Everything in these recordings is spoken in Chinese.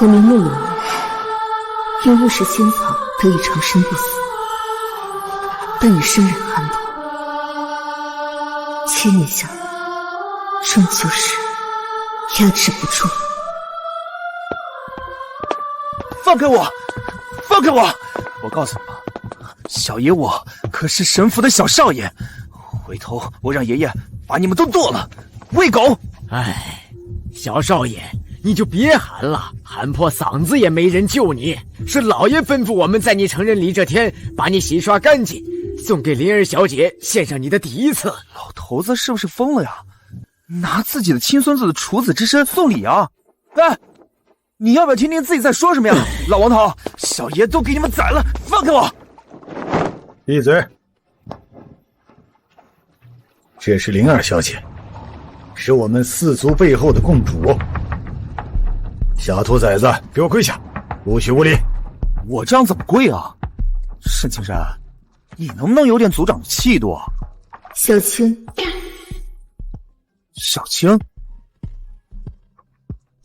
和名目有缘，因误食仙草得以长生不死，但也深忍寒毒，千年下来，终究是压制不住。放开我！放开我！我告诉你们，小爷我可是神府的小少爷，回头我让爷爷把你们都剁了，喂狗！哎，小少爷，你就别喊了，喊破嗓子也没人救你。是老爷吩咐我们在你成人礼这天把你洗刷干净，送给灵儿小姐献上你的第一次。老头子是不是疯了呀？拿自己的亲孙子的处子之身送礼啊！哎，你要不要听听自己在说什么呀？老王头，小爷都给你们宰了，放开我！闭嘴！这是灵儿小姐，是我们四族背后的共主。小兔崽子，给我跪下！不许无礼！我这样怎么跪啊？沈青山，你能不能有点族长的气度啊？小青，小青，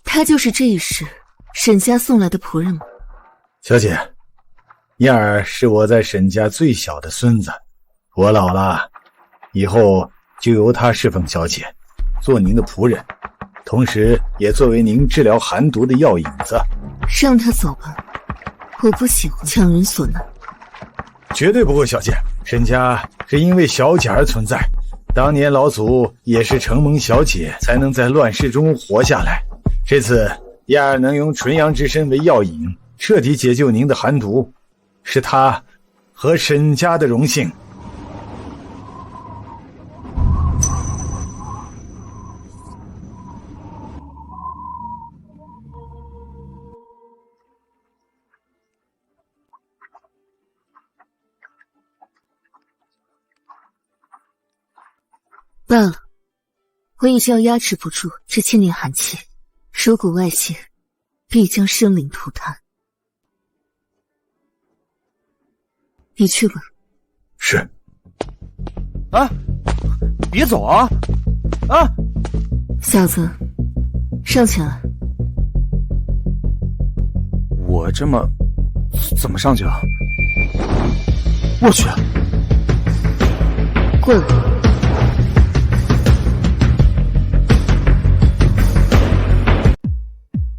他就是这一世沈家送来的仆人吗？小姐，燕儿是我在沈家最小的孙子，我老了，以后就由他侍奉小姐，做您的仆人，同时也作为您治疗寒毒的药引子。让他走吧，我不喜欢强人所难。绝对不会，小姐，沈家是因为小姐而存在，当年老祖也是承蒙小姐才能在乱世中活下来，这次燕儿能用纯阳之身为药引，彻底解救您的寒毒，是他和沈家的荣幸。罢了，我已经要压制不住这千年寒气，如果外泄，必将生灵涂炭。你去吧。是。啊！别走啊！啊！小子，上前来。我这么怎么上去啊？我去！过来。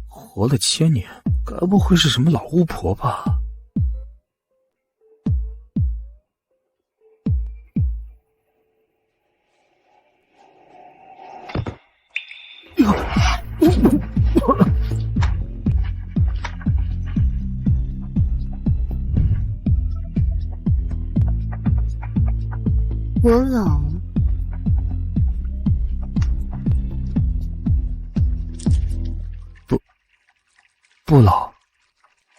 活了千年，该不会是什么老巫婆吧？我老不老。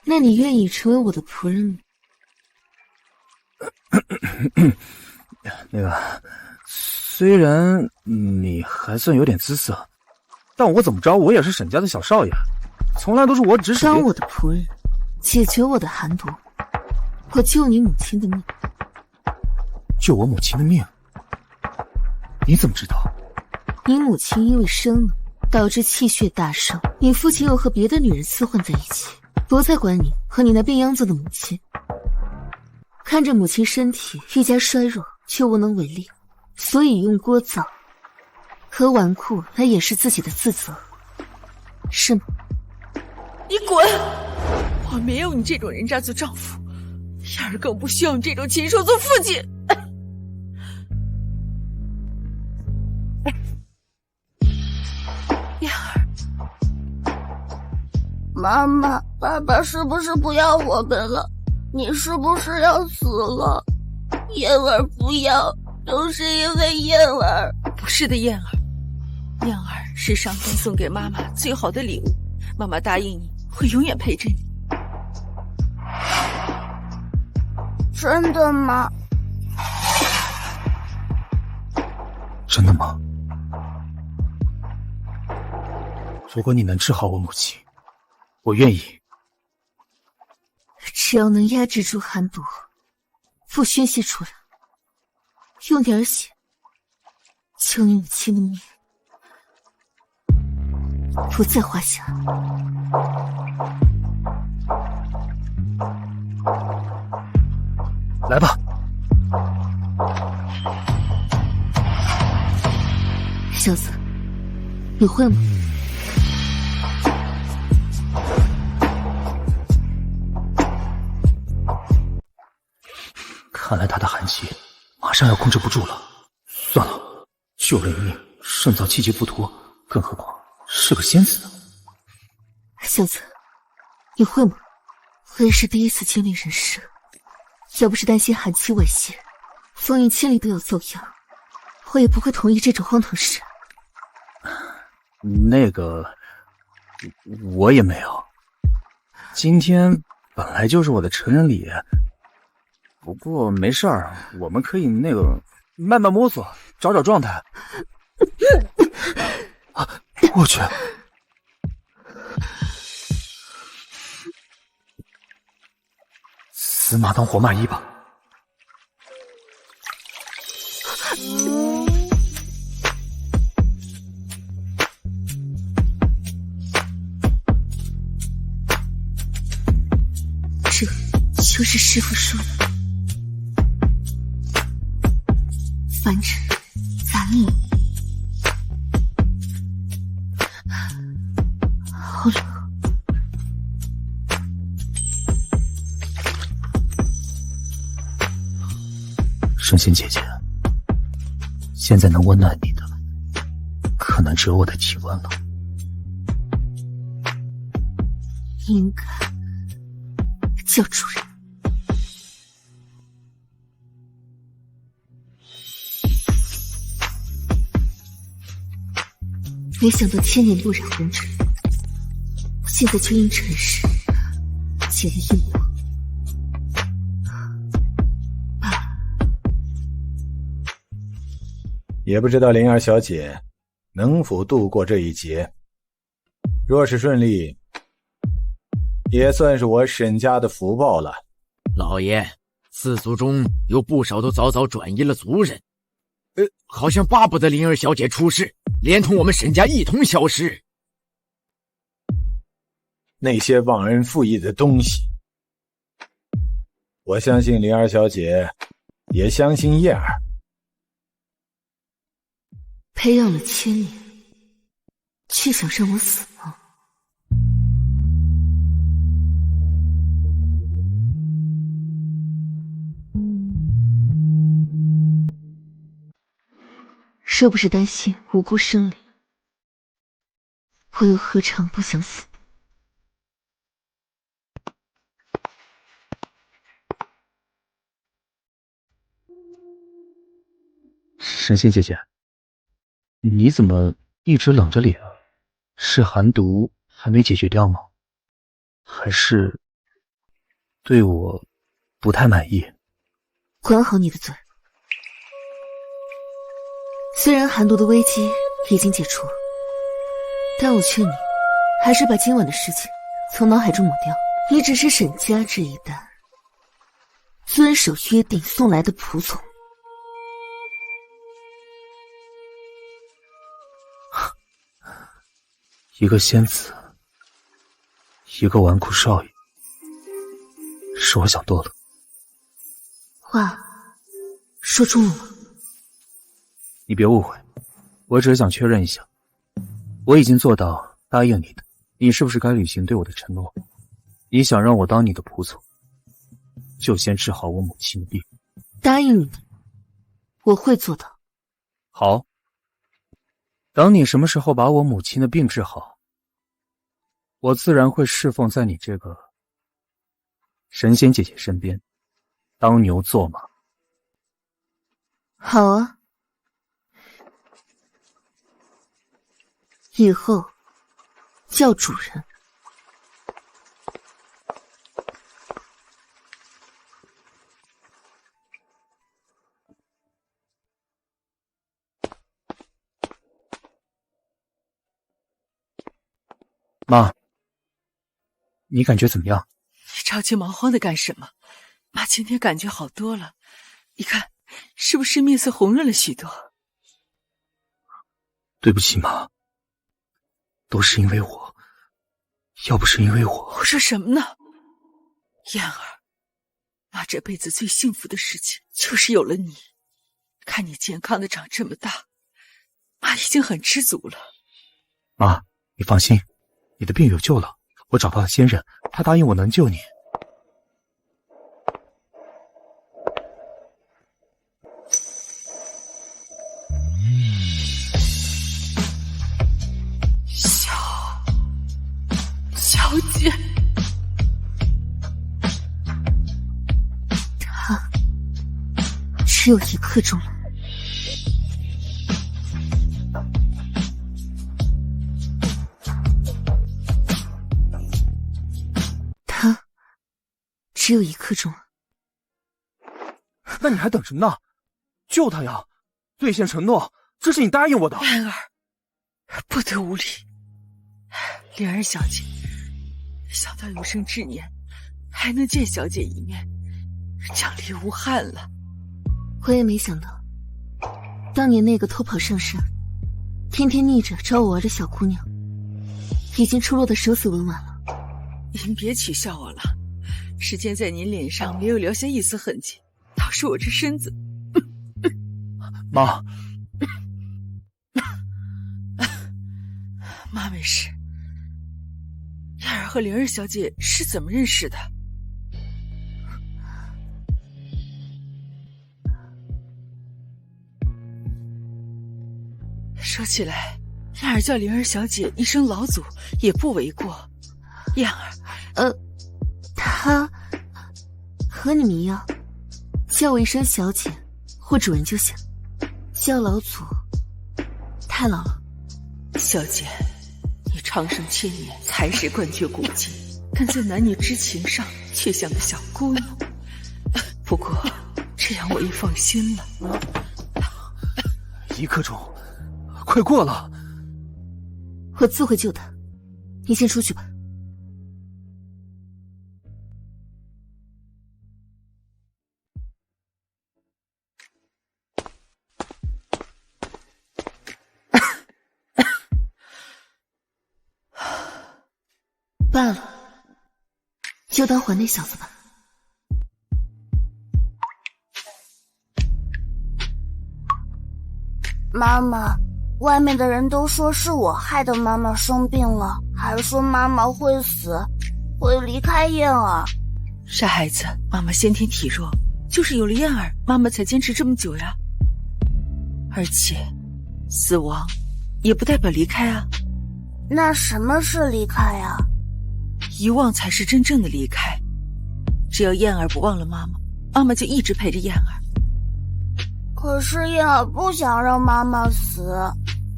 那你愿意成为我的仆人吗？那个，虽然你还算有点姿色，但我怎么着我也是沈家的小少爷，从来都是我指使。当我的仆人，解决我的寒毒，我救你母亲的命。救我母亲的命？你怎么知道？你母亲因为生了，导致气血大伤，你父亲又和别的女人厮混在一起，不再管你和你那病秧子的母亲。看着母亲身体愈加衰弱，却无能为力，所以用锅灶和纨绔来掩饰自己的自责，是吗？你滚！我没有你这种人渣做丈夫，燕儿更不需要你这种禽兽做父亲。燕儿，妈妈，爸爸是不是不要我们了？你是不是要死了？燕儿不要，都是因为燕儿。不是的，燕儿，燕儿是上天送给妈妈最好的礼物，妈妈答应你会永远陪着你。真的吗？真的吗？如果你能治好我母亲，我愿意。只要能压制住寒毒，不宣泄出来，用点血救你母亲的命，不在话下。来吧。小子，你会吗？看来他的寒气马上要控制不住了。算了，救人一命胜造七级浮屠，更何况是个仙子呢。小子，你会吗？我也是第一次经历人事，要不是担心寒气外泄，风云千里都要遭殃，我也不会同意这种荒唐事。那个，我也没有。今天本来就是我的成人礼，不过没事儿，我们可以那个慢慢摸索，找找状态。啊，我去！死马当活马医吧。这就是师父说的凡尘杂念。好冷。神仙姐姐，现在能温暖你的，可能只有我的体温了。应该叫主人。没想到千年不染红尘，现在却因尘世结了因果。也不知道灵儿小姐能否度过这一劫。若是顺利，也算是我沈家的福报了。老爷，四族中有不少都早早转移了族人，好像巴不得灵儿小姐出事，连同我们沈家一同消失。那些忘恩负义的东西，我相信灵儿小姐，也相信叶儿。培养了千年，却想让我死吗？若不是担心无辜生灵，我又何尝不想死？神仙姐姐，你怎么一直冷着脸？是寒毒还没解决掉吗？还是对我不太满意？管好你的嘴！虽然寒毒的危机已经解除，但我劝你还是把今晚的事情从脑海中抹掉。你只是沈家这一代遵守约定送来的仆从。一个仙子，一个纨绔少爷，是我想多了。话说中了吗？你别误会，我只是想确认一下，我已经做到答应你的，你是不是该履行对我的承诺？你想让我当你的仆从，就先治好我母亲的病。答应你的，我会做到。好，等你什么时候把我母亲的病治好，我自然会侍奉在你这个神仙姐姐身边，当牛做马。好啊，以后叫主人。妈，你感觉怎么样？你着急忙慌的干什么？妈今天感觉好多了，你看是不是面色红润了许多？对不起妈，都是因为我，要不是因为我……我说什么呢？燕儿，妈这辈子最幸福的事情就是有了你。看你健康的长这么大，妈已经很知足了。妈，你放心，你的病有救了。我找到了先生，他答应我能救你。小姐，他只有1刻钟了。他只有1刻钟了。那你还等什么呢？救他呀！兑现承诺，这是你答应我的。燕儿，不得无礼。莲儿小姐，想到有生之年还能见小姐一面，奖励无憾了。我也没想到，当年那个偷跑上山，天天腻着找我玩的小姑娘，已经出落得手死文完了。您别取笑我了，时间在您脸上没有留下一丝痕迹，倒是我这身子。妈，妈没事。燕儿和灵儿小姐是怎么认识的？说起来，燕儿叫灵儿小姐一声老祖也不为过。燕儿，她和你们一样，叫我一声小姐或主人就行，叫老祖太老了。小姐，你长生千年，才识冠绝古今，但在男女之情上却像个小姑娘。不过这样我也放心了。1刻钟，快过了。我自会救他，你先出去吧。罢了，就当还那小子吧。妈妈，外面的人都说是我害得妈妈生病了，还说妈妈会死，会离开燕儿。傻孩子，妈妈先天体弱，就是有了燕儿，妈妈才坚持这么久呀。而且，死亡也不代表离开啊。那什么是离开啊？遗忘才是真正的离开。只要燕儿不忘了妈妈，妈妈就一直陪着燕儿。可是燕儿不想让妈妈死。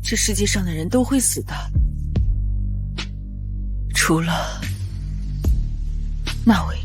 这世界上的人都会死的，除了那位。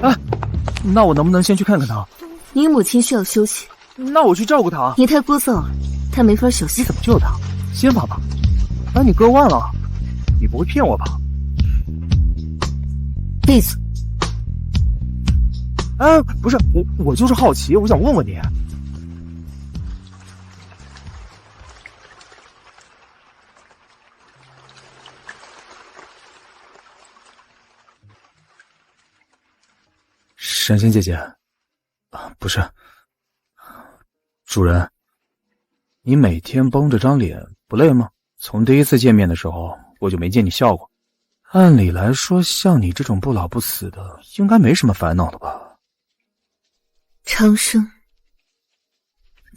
哎，那我能不能先去看看他？你母亲需要休息，那我去照顾他。你太聒噪了，她没法休息。你怎么救他？先发吧。把你割腕了，你不会骗我吧？闭嘴！哎，不是我就是好奇，我想问问你。神仙姐姐，不是，主人，你每天绷着张脸不累吗？从第一次见面的时候，我就没见你笑过。按理来说，像你这种不老不死的，应该没什么烦恼的吧？长生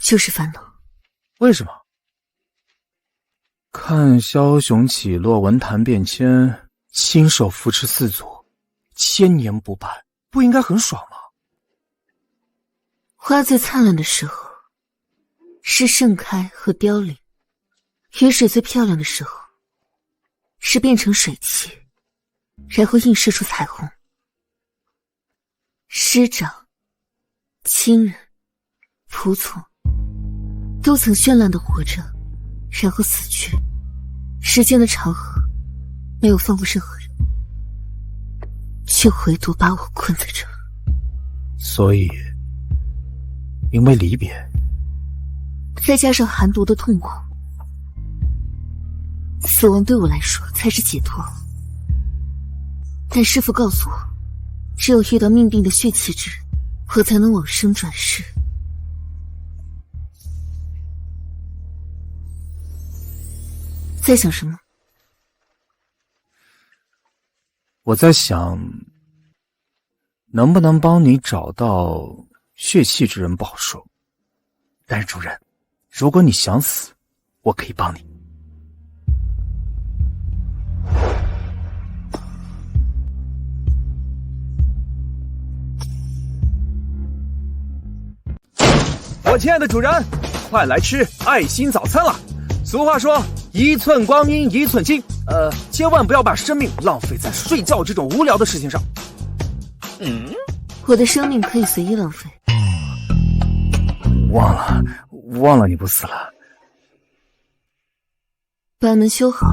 就是烦恼。为什么？看枭雄起落，文坛变迁，亲手扶持四祖，千年不败，不应该很爽吗？花最灿烂的时候是盛开和凋零，雨水最漂亮的时候是变成水汽，然后映射出彩虹。师长、亲人、仆从都曾绚烂的活着，然后死去。时间的长河没有放过任何人，却唯独把我困在这。所以因为离别，再加上寒毒的痛苦，死亡对我来说才是解脱。但师父告诉我，只有遇到命定的血气之人，我才能往生转世。在想什么？我在想，能不能帮你找到血气之人不好说。但是主人，如果你想死，我可以帮你。我亲爱的主人，快来吃爱心早餐了。俗话说，一寸光阴一寸金，千万不要把生命浪费在睡觉这种无聊的事情上。我的生命可以随意浪费。忘了你不死了。把门修好。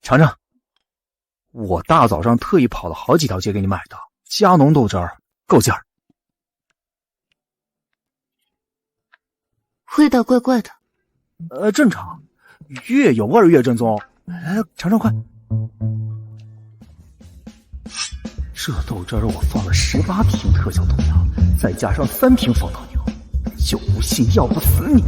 尝尝，我大早上特意跑了好几条街给你买的加浓豆汁儿，够劲儿。味道怪怪的。正常，越有味儿越正宗。尝尝快。这豆汁儿我放了18瓶特效豆芽，再加上3瓶防糖牛，就不信要不死你。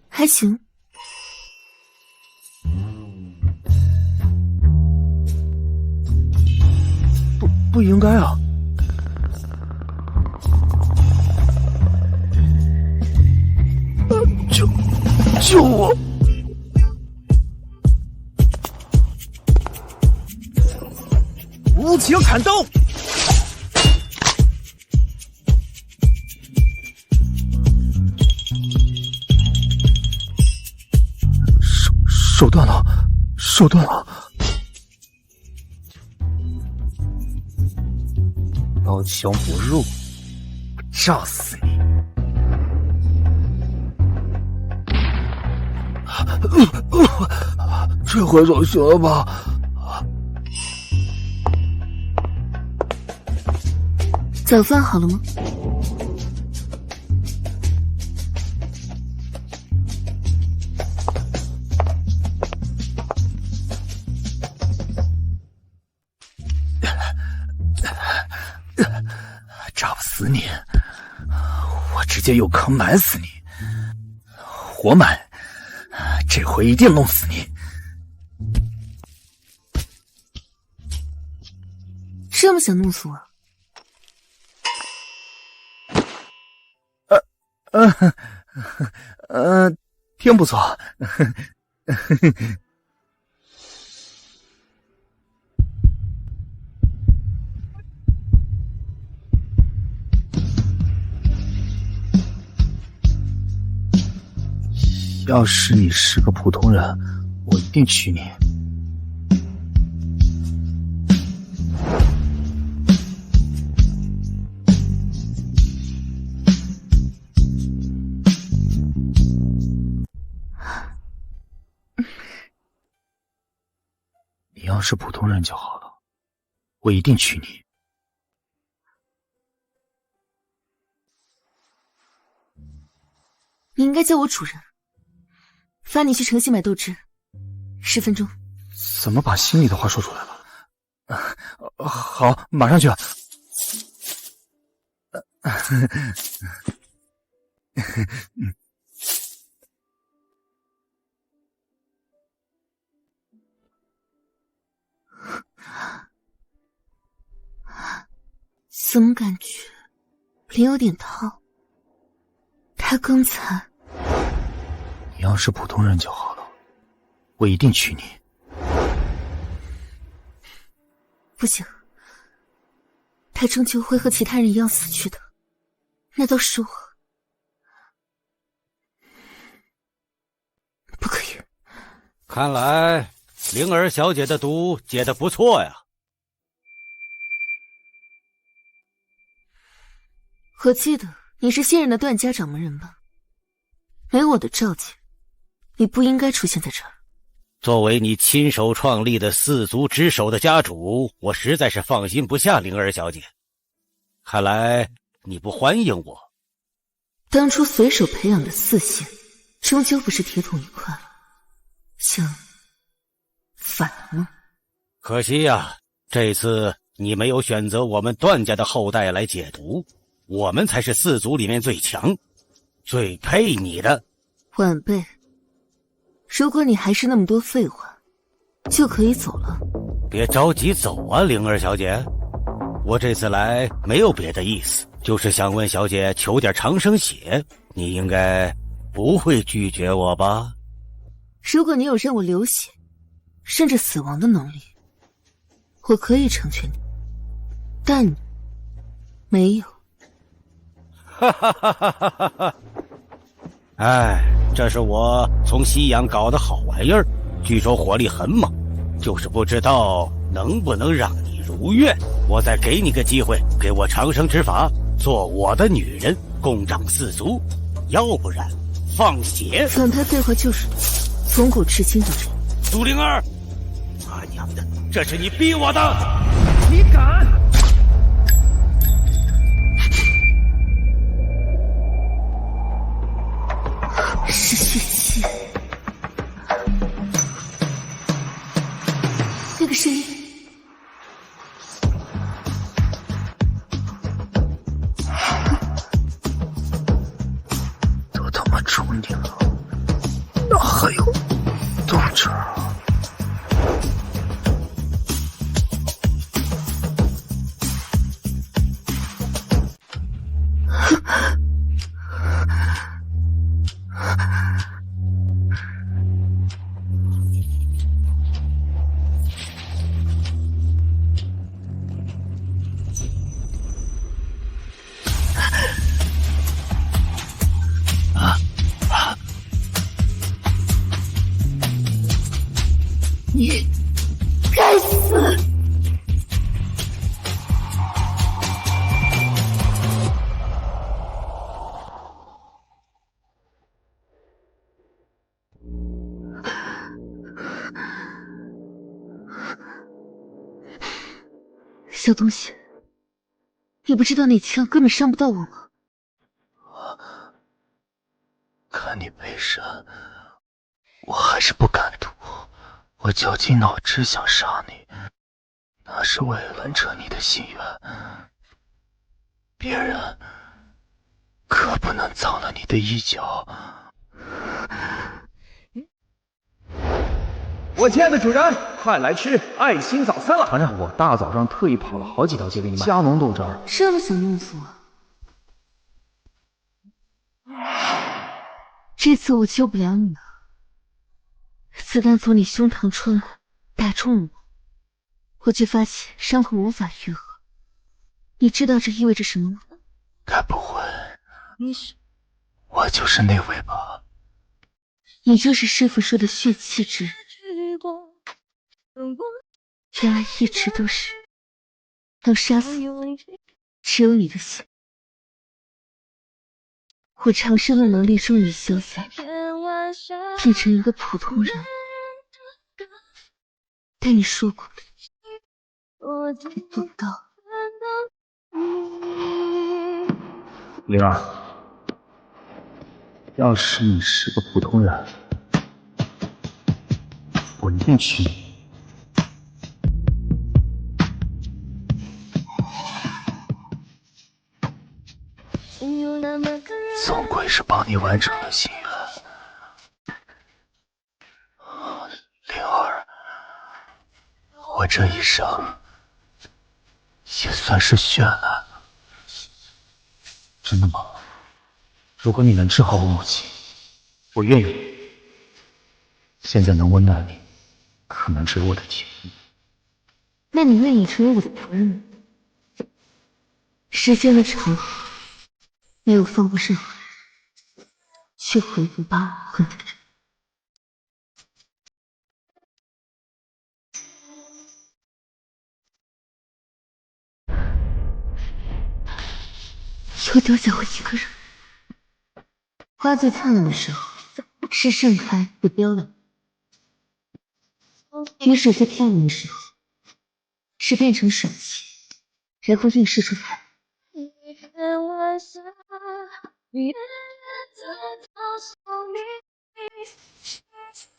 还行。不应该啊。救我！无情砍刀！手断了，手断了！刀枪不入，炸死你！这回总行了吧？早饭好了吗？炸不死你，我直接用坑埋死你，活埋。这回一定弄死你！这么想弄死我？挺不错。要是你是个普通人，我一定娶你。你要是普通人就好了，我一定娶你。你应该叫我主人。发你去城西买豆汁，10分钟。怎么把心里的话说出来了？好，马上去。怎么感觉脸有点烫？他刚才……你要是普通人就好了，我一定娶你。不行，他终究会和其他人一样死去的，那都是我。不可以。看来灵儿小姐的毒解得不错呀。我记得你是现任的段家掌门人吧？没我的召见，你不应该出现在这儿。作为你亲手创立的四族之首的家主，我实在是放心不下灵儿小姐。看来你不欢迎我。当初随手培养的4仙，终究不是铁桶一块，想反了吗？可惜呀，这次你没有选择我们段家的后代来解毒，我们才是4族里面最强、最配你的。晚辈，如果你还是那么多废话，就可以走了。别着急走啊，灵儿小姐。我这次来没有别的意思，就是想问小姐求点长生血，你应该不会拒绝我吧？如果你有让我流血，甚至死亡的能力，我可以成全你，但你没有。哈哈哈哈哈哈！哎，这是我从西洋搞的好玩意儿，据说火力很猛，就是不知道能不能让你如愿。我再给你个机会，给我长生之法，做我的女人，共掌4族，要不然放血。反派废话就是你，从古至今都这样。苏灵儿，他娘的，这是你逼我的！你敢！是血气，那个声音，都他妈出你了，哪还有豆汁儿啊？你该死！小东西，你不知道那枪根本伤不到我吗？看你背身，我还是不敢赌。我绞尽脑汁想杀你，那是为了贯彻你的心愿。别人可不能脏了你的衣角。我亲爱的主人，快来吃爱心早餐了！团长，我大早上特意跑了好几条街给你买加浓豆汁儿，这么想应付啊？这次我救不了你了。子弹从你胸膛穿过，打中了我却发现伤口无法愈合。你知道这意味着什么吗？该不会你是？我就是那位吧？你就是师傅说的血气之人。原来一直都是能杀死只有你的血。我长生的能力终于消散，变成一个普通人。但你说过的不到。灵儿，要是你是个普通人，我一定吃你。总归是帮你完成了心愿，灵儿，我这一生也算是绚烂了。真的吗？如果你能治好我母亲，我愿意。现在能温暖你，可能只有我的天意。那你愿意成为我的仆人吗？时间的长河没有放过任何人，却回不把我恨的人。又丢下我一个人。花最灿烂的时候是盛开不凋零，雨水最漂亮的时候是变成水汽，然后晕逝出海。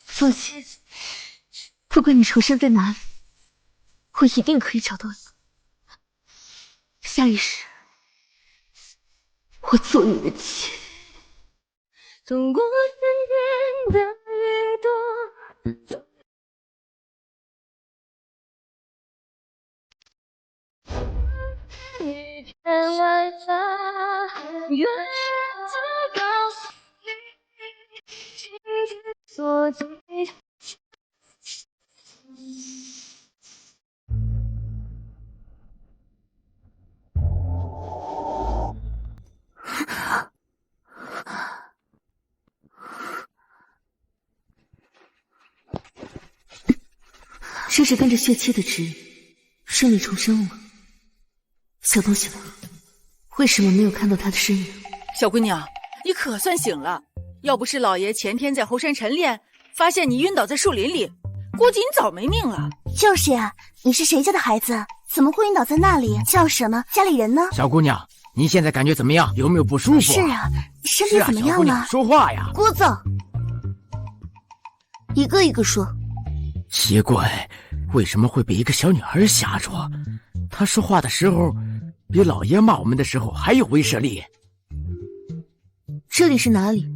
父亲，不管你出生在哪里，我一定可以找到你。下一世，我做你的妻。走过深渊的雨朵，一片晚霞，愿再告诉你，所记。这是跟着血妻的指引，顺利重生了吗？小东西们，为什么没有看到他的身影？小姑娘，你可算醒了！要不是老爷前天在后山晨练，发现你晕倒在树林里，估计你早没命了。就是呀，你是谁家的孩子？怎么会晕倒在那里？叫什么？家里人呢？小姑娘，你现在感觉怎么样？有没有不舒服？是啊，身体怎么样了？小姑娘，说话呀！聒噪，一个一个说。奇怪，为什么会被一个小女孩吓着？她说话的时候，比老爷骂我们的时候还有威慑力。这里是哪里？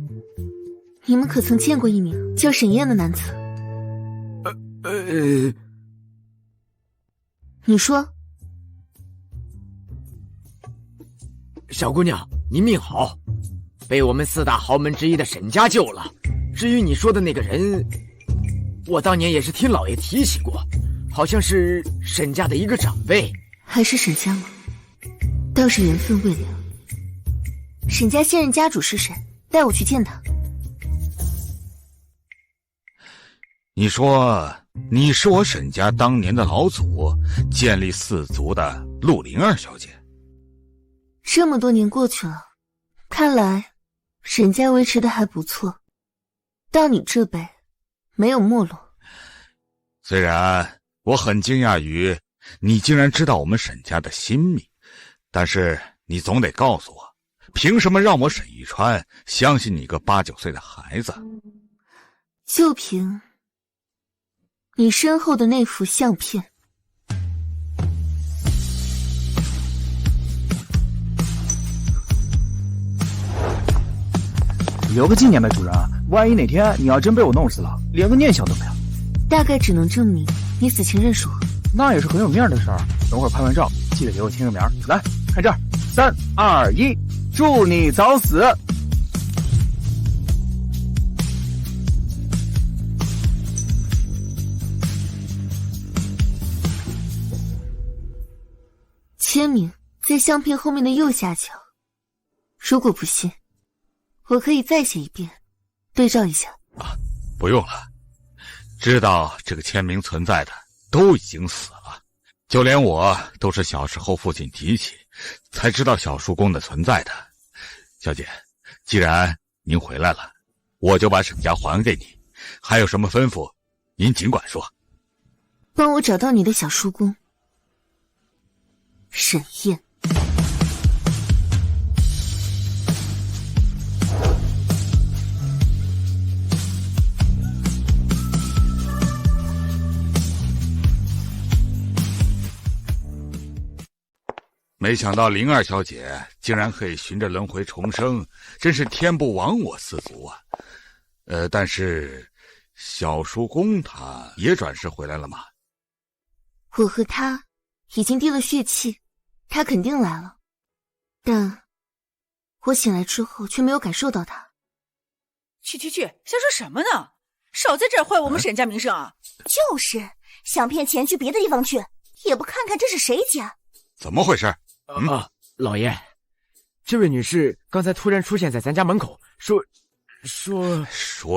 你们可曾见过一名叫沈燕的男子？你说。小姑娘，你命好，被我们4大豪门之一的沈家救了。至于你说的那个人，我当年也是听老爷提起过，好像是沈家的一个长辈。还是沈家吗？倒是缘分未了。沈家现任家主是谁？带我去见他。你说你是我沈家当年的老祖，建立4族的陆灵儿小姐。这么多年过去了，看来沈家维持的还不错，到你这辈没有没落。虽然我很惊讶于你竟然知道我们沈家的心秘，但是你总得告诉我，凭什么让我沈一川相信你个8、9岁的孩子？就凭你身后的那幅相片。留个纪念呗，主人。万一哪天你要真被我弄死了，连个念想都没有。大概只能证明你死前认识我。那也是很有面的事儿。等会儿拍完照，记得给我签个名。来，看这儿，3、2、1，祝你早死。签名在相片后面的右下角。如果不信，我可以再写一遍，对照一下。不用了，知道这个签名存在的都已经死了，就连我都是小时候父亲提起才知道小叔公的存在的。小姐，既然您回来了，我就把沈家还给你，还有什么吩咐您尽管说。帮我找到你的小叔公沈燕。没想到灵儿小姐竟然可以循着轮回重生，真是天不亡我四族啊！但是小叔公他也转世回来了吗？我和他已经滴了血气，他肯定来了，但我醒来之后却没有感受到他。去，想说什么呢？少在这儿坏我们沈家名声啊！就是想骗钱去别的地方去，也不看看这是谁家。怎么回事？老爷，这位女士刚才突然出现在咱家门口，说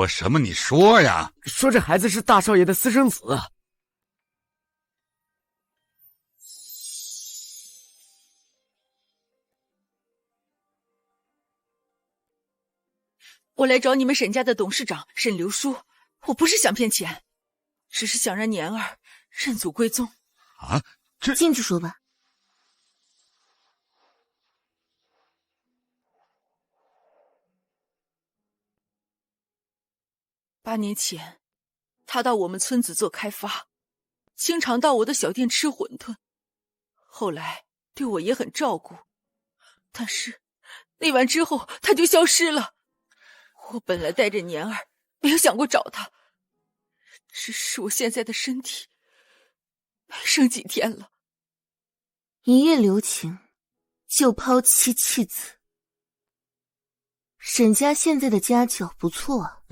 什么？你说呀！说这孩子是大少爷的私生子。我来找你们沈家的董事长沈流叔，我不是想骗钱，只是想让年儿认祖归宗。啊，进去说吧。8年前，他到我们村子做开发，经常到我的小店吃馄饨，后来对我也很照顾，但是那晚之后他就消失了。我本来带着年儿，没有想过找他，只是我现在的身体没剩几天了。一夜留情，就抛妻弃子。沈家现在的家教不错啊。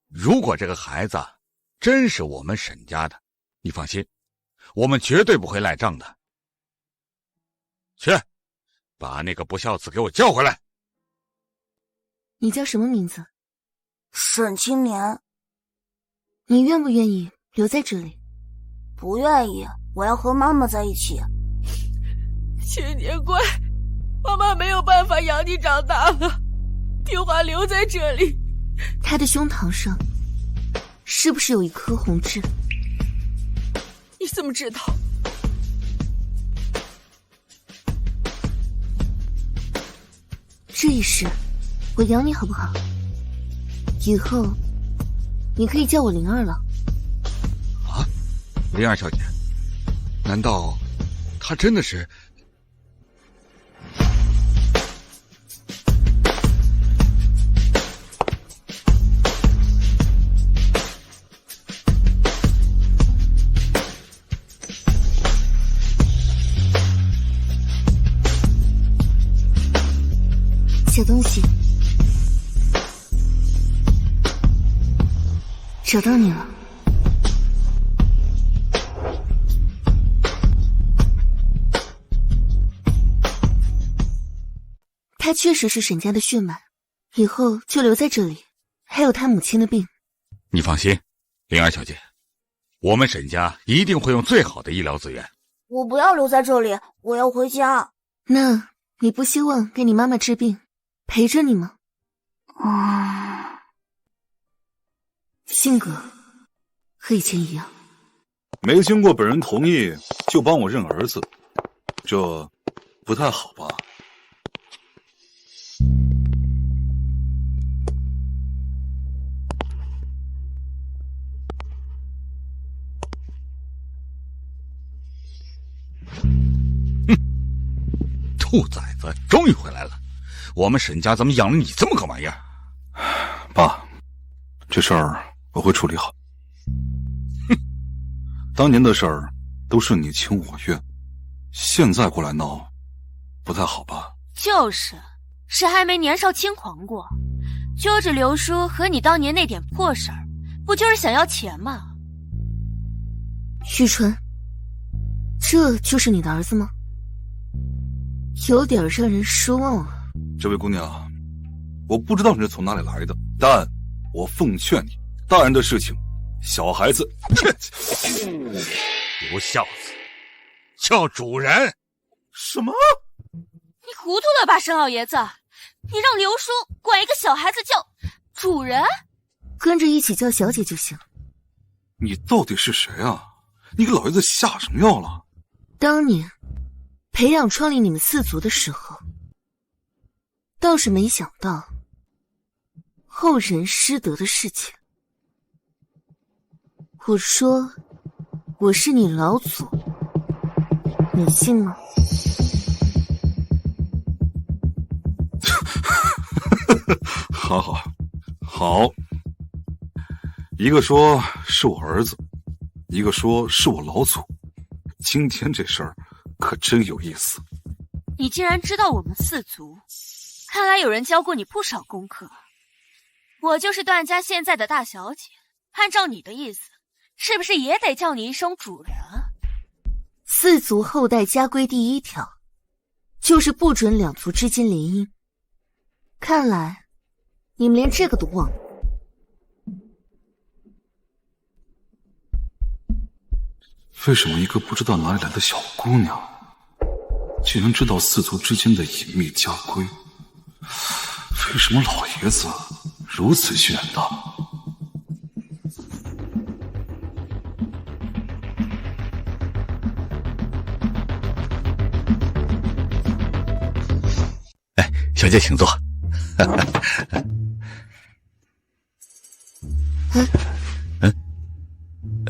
如果这个孩子真是我们沈家的，你放心，我们绝对不会赖账的。去，把那个不孝子给我叫回来。你叫什么名字？沈青年。你愿不愿意留在这里？不愿意，我要和妈妈在一起。青年乖，妈妈没有办法养你长大了，听话留在这里。他的胸膛上是不是有一颗红痣？你怎么知道？这一世我养你好不好？以后你可以叫我灵儿了。啊，灵儿小姐，难道她真的是？小东西，找到你了。他确实是沈家的血脉，以后就留在这里，还有他母亲的病。你放心，灵儿小姐，我们沈家一定会用最好的医疗资源。我不要留在这里，我要回家。那你不希望给你妈妈治病，陪着你吗？性格和以前一样。没经过本人同意就帮我认儿子，这不太好吧？兔崽子终于回来了，我们沈家怎么养了你这么个玩意儿？爸，这事儿我会处理好。当年的事儿都是你情我愿，现在过来闹，不太好吧？就是，谁还没年少轻狂过？揪着刘叔和你当年那点破事儿，不就是想要钱吗？玉川，这就是你的儿子吗？有点让人失望啊。这位姑娘，我不知道你是从哪里来的，但我奉劝你，大人的事情，小孩子。不孝子，叫主人。什么？你糊涂了吧，沈老爷子？你让刘叔管一个小孩子叫主人？跟着一起叫小姐就行。你到底是谁啊？你给老爷子下什么药了？当年培养创立你们四族的时候，倒是没想到后人失德的事情。我说我是你老祖，你信吗？好好好，一个说是我儿子，一个说是我老祖。今天这事儿可真有意思。你竟然知道我们四族，看来有人教过你不少功课。我就是段家现在的大小姐，按照你的意思，是不是也得叫你一声主人啊？四族后代家规第1条，就是不准两族之间联姻。看来你们连这个都忘了。为什么一个不知道哪里来的小姑娘，竟然知道四族之间的隐秘家规？为什么老爷子如此炫大？哎，小姐请坐。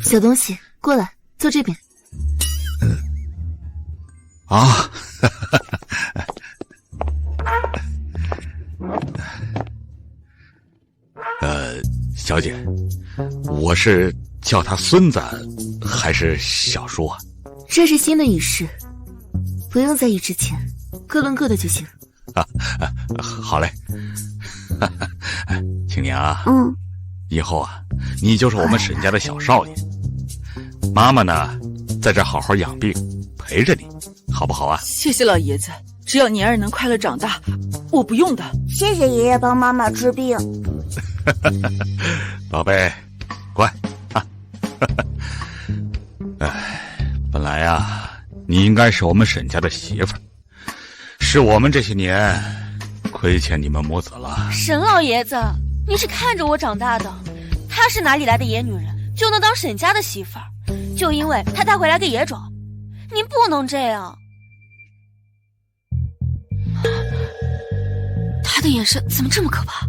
小东西，过来，坐这边。啊，小姐，我是叫他孙子还是小叔啊？这是新的仪式，不用在意之前，各论各的就行。好嘞，青年啊，以后啊，你就是我们沈家的小少爷。妈妈呢，在这好好养病，陪着你，好不好啊？谢谢老爷子，只要年儿能快乐长大，我不用的。谢谢爷爷帮妈妈治病。宝贝，乖啊！哎，本来啊，你应该是我们沈家的媳妇儿，是我们这些年亏欠你们母子了。沈老爷子，你是看着我长大的，她是哪里来的野女人，就能当沈家的媳妇儿？就因为她带回来个野种，您不能这样。她的眼神怎么这么可怕？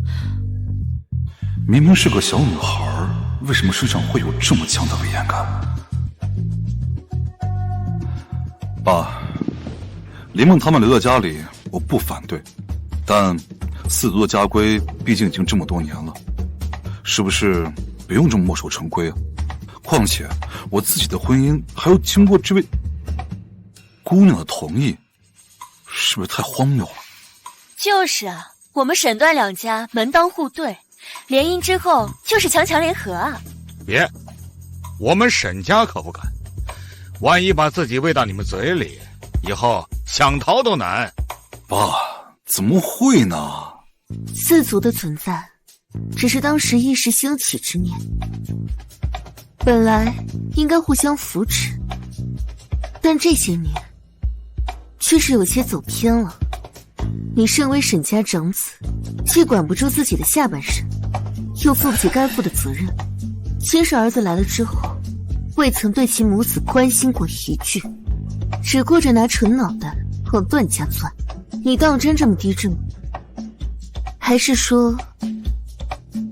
明明是个小女孩，为什么身上会有这么强的威严感？爸，林梦他们留在家里，我不反对，但四族的家规毕竟已经这么多年了，是不是不用这么墨守成规啊？况且我自己的婚姻还要经过这位姑娘的同意，是不是太荒谬了？就是啊，我们沈段两家门当户对，联姻之后就是强强联合啊！别，我们沈家可不敢，万一把自己喂到你们嘴里，以后想逃都难。爸，怎么会呢？四族的存在，只是当时一时兴起之念，本来应该互相扶持，但这些年却是有些走偏了。你身为沈家长子，既管不住自己的下半身，又负不起该负的责任。亲生儿子来了之后，未曾对其母子关心过一句，只顾着拿纯脑袋往段家钻。你当真这么低智吗？还是说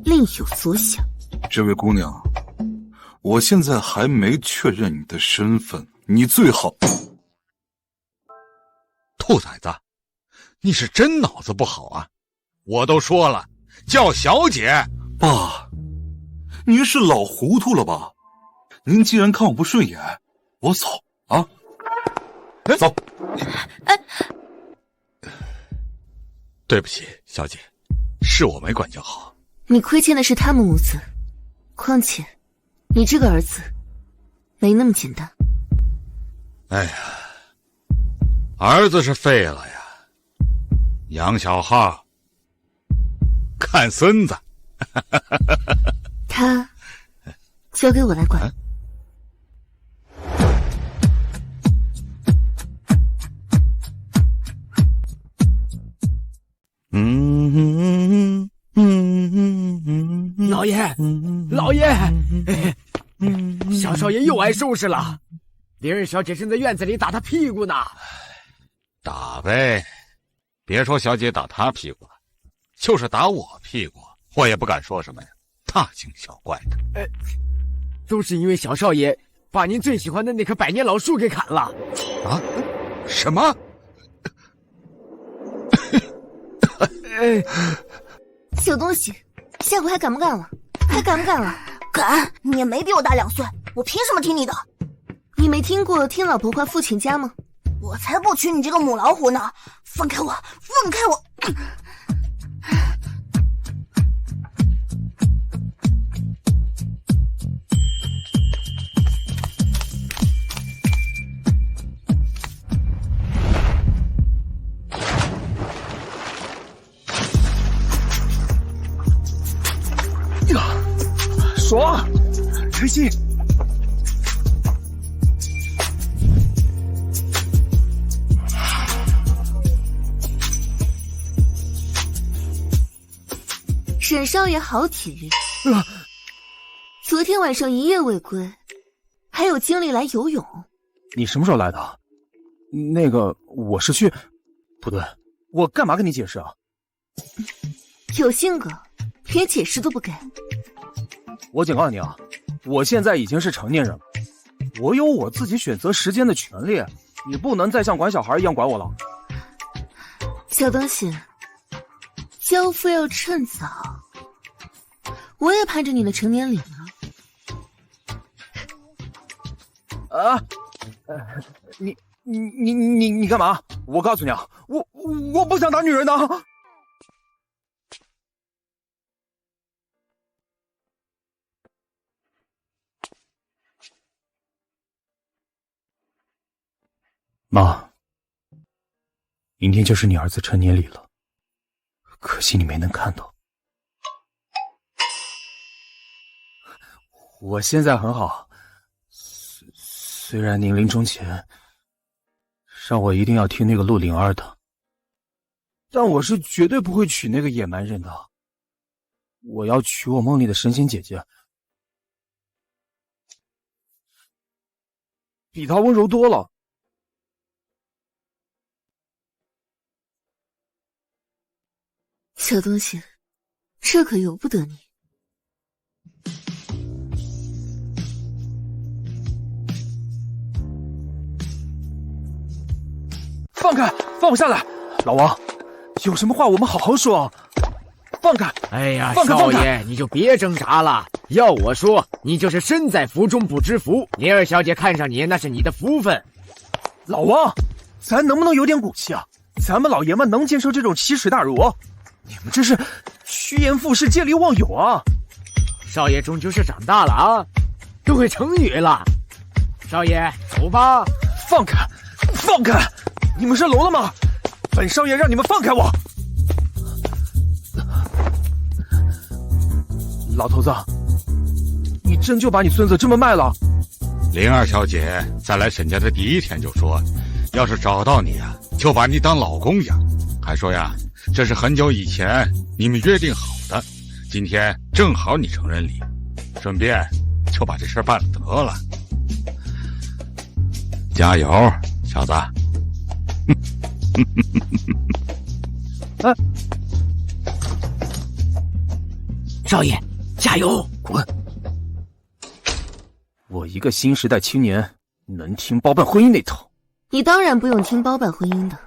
另有所想？这位姑娘，我现在还没确认你的身份，你最好……兔崽子，你是真脑子不好啊！我都说了，叫小姐。爸，您是老糊涂了吧？您既然看我不顺眼，我走啊！走。对不起，小姐，是我没管教好。你亏欠的是他们母子，况且你这个儿子没那么简单。哎呀，儿子是废了呀，养小号，看孙子。他交给我来管。老爷，老爷，小少爷又挨收拾了。林儿小姐正在院子里打他屁股呢。打呗，别说小姐打他屁股了，就是打我屁股，我也不敢说什么呀，大惊小怪的。都是因为小少爷把您最喜欢的那棵百年老树给砍了。啊？什么？小东西，下回还敢不敢了？还敢不敢了？敢！你也没比我大2岁，我凭什么听你的？你没听过听老婆话父亲家吗？我才不娶你这个母老虎呢！放开我！放开我！爽，开心。沈少爷好体力，昨天晚上一夜未归，还有精力来游泳。你什么时候来的？那个，我是去……不对，我干嘛跟你解释啊？有性格，连解释都不给。我警告你啊，我现在已经是成年人了，我有我自己选择时间的权利，你不能再像管小孩一样管我了。小东西，交付要趁早，我也盼着你的成年礼呢。啊，你干嘛？我告诉你啊，我不想打女人的。妈，明天就是你儿子成年礼了，可惜你没能看到。我现在很好，虽然您临终前让我一定要听那个陆灵儿的，但我是绝对不会娶那个野蛮人的。我要娶我梦里的神仙姐姐，比她温柔多了。小东西，这可由不得你。放开，放我下来！老王，有什么话我们好好说。放开！哎呀，放开少爷，你就别挣扎了。要我说，你就是身在福中不知福。莲儿小姐看上你，那是你的福分。老王，咱能不能有点骨气啊？咱们老爷们能接受这种奇耻大辱？你们这是趋炎附势、借力忘友啊！少爷终究是长大了啊，都会成语了。少爷，走吧。放开，放开！你们是聋了吗？本少爷让你们放开我！老头子，你真就把你孙子这么卖了？灵儿小姐在来沈家的第一天就说，要是找到你啊，就把你当老公养，还说呀，这是很久以前你们约定好的，今天正好你成人礼，顺便就把这事办了得了。加油，小子！啊，少爷，加油！滚！我一个新时代青年，能听包办婚姻那套？你当然不用听包办婚姻的。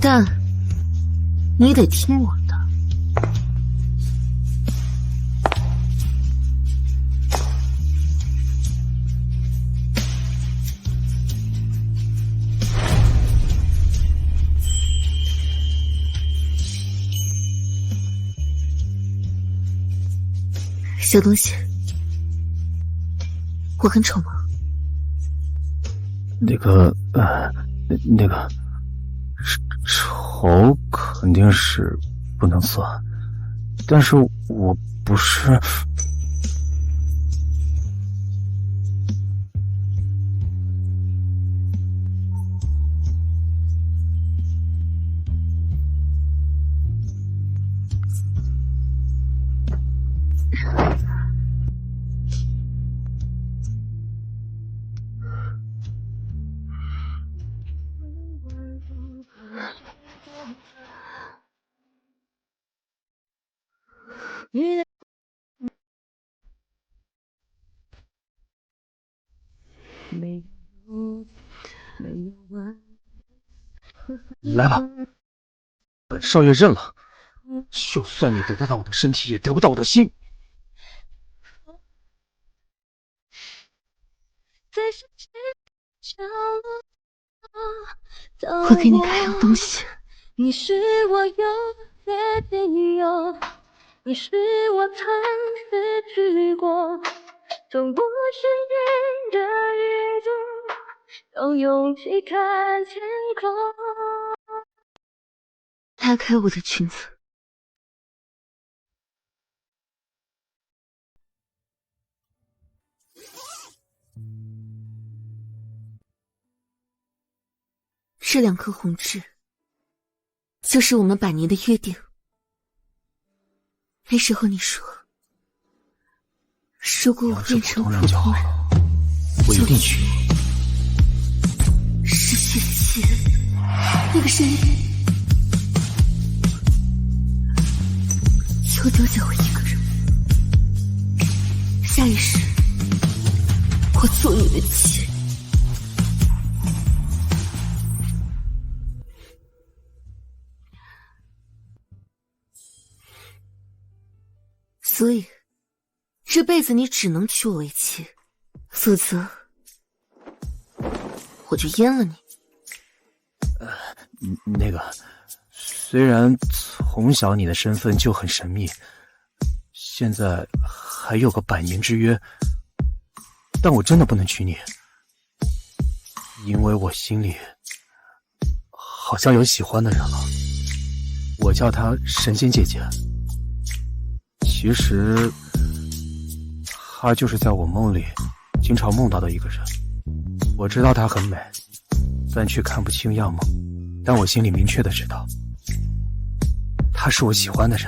但你得听我的。小东西，我很丑吗？那个丑肯定是不能算，但是我不是。来吧，本少爷认了，就算你得不到我的身体，也得不到我的心。我给你两样东西。你是我永远的有，你是我曾失去过，从不深夜的雨中，有勇气看天空。拉开我的裙子。这2颗红痣，就是我们百年的约定。那时候你说，如果我变成普通人，我一定娶你。失去的亲人，那个声音，就丢下我一个人。下一世，我做你的妻。所以，这辈子你只能娶我为妻，否则我就阉了你。那个，虽然从小你的身份就很神秘，现在还有个100年之约，但我真的不能娶你，因为我心里好像有喜欢的人了。我叫她神仙姐姐。其实，她就是在我梦里经常梦到的一个人。我知道她很美，但却看不清样貌。但我心里明确的知道，她是我喜欢的人。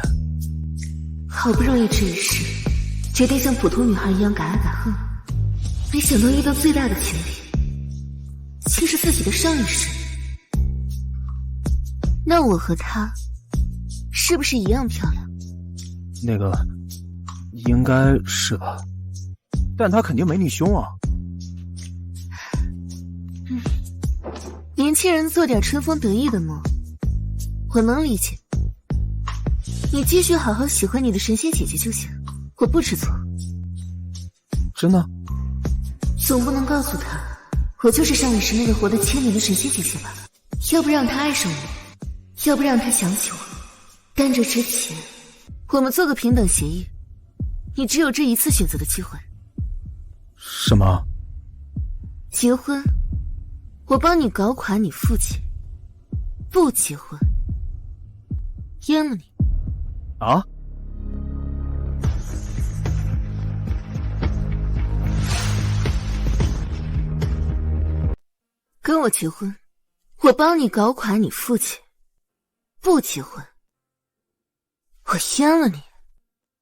好不容易这一世，决定像普通女孩一样敢爱敢恨，没想到遇到最大的情敌，竟是自己的上一世。那我和她，是不是一样漂亮？那个，应该是吧，但他肯定没你凶啊。年轻人做点春风得意的梦，我能理解。你继续好好喜欢你的神仙姐姐就行，我不知错。真的？总不能告诉他，我就是上一世那个活得1000年的神仙姐姐吧？要不让他爱上我，要不让他想起我。但这之前，我们做个平等协议，你只有这一次选择的机会。什么？结婚，我帮你搞垮你父亲；不结婚，阉了你。啊？跟我结婚，我帮你搞垮你父亲；不结婚，我阉了你。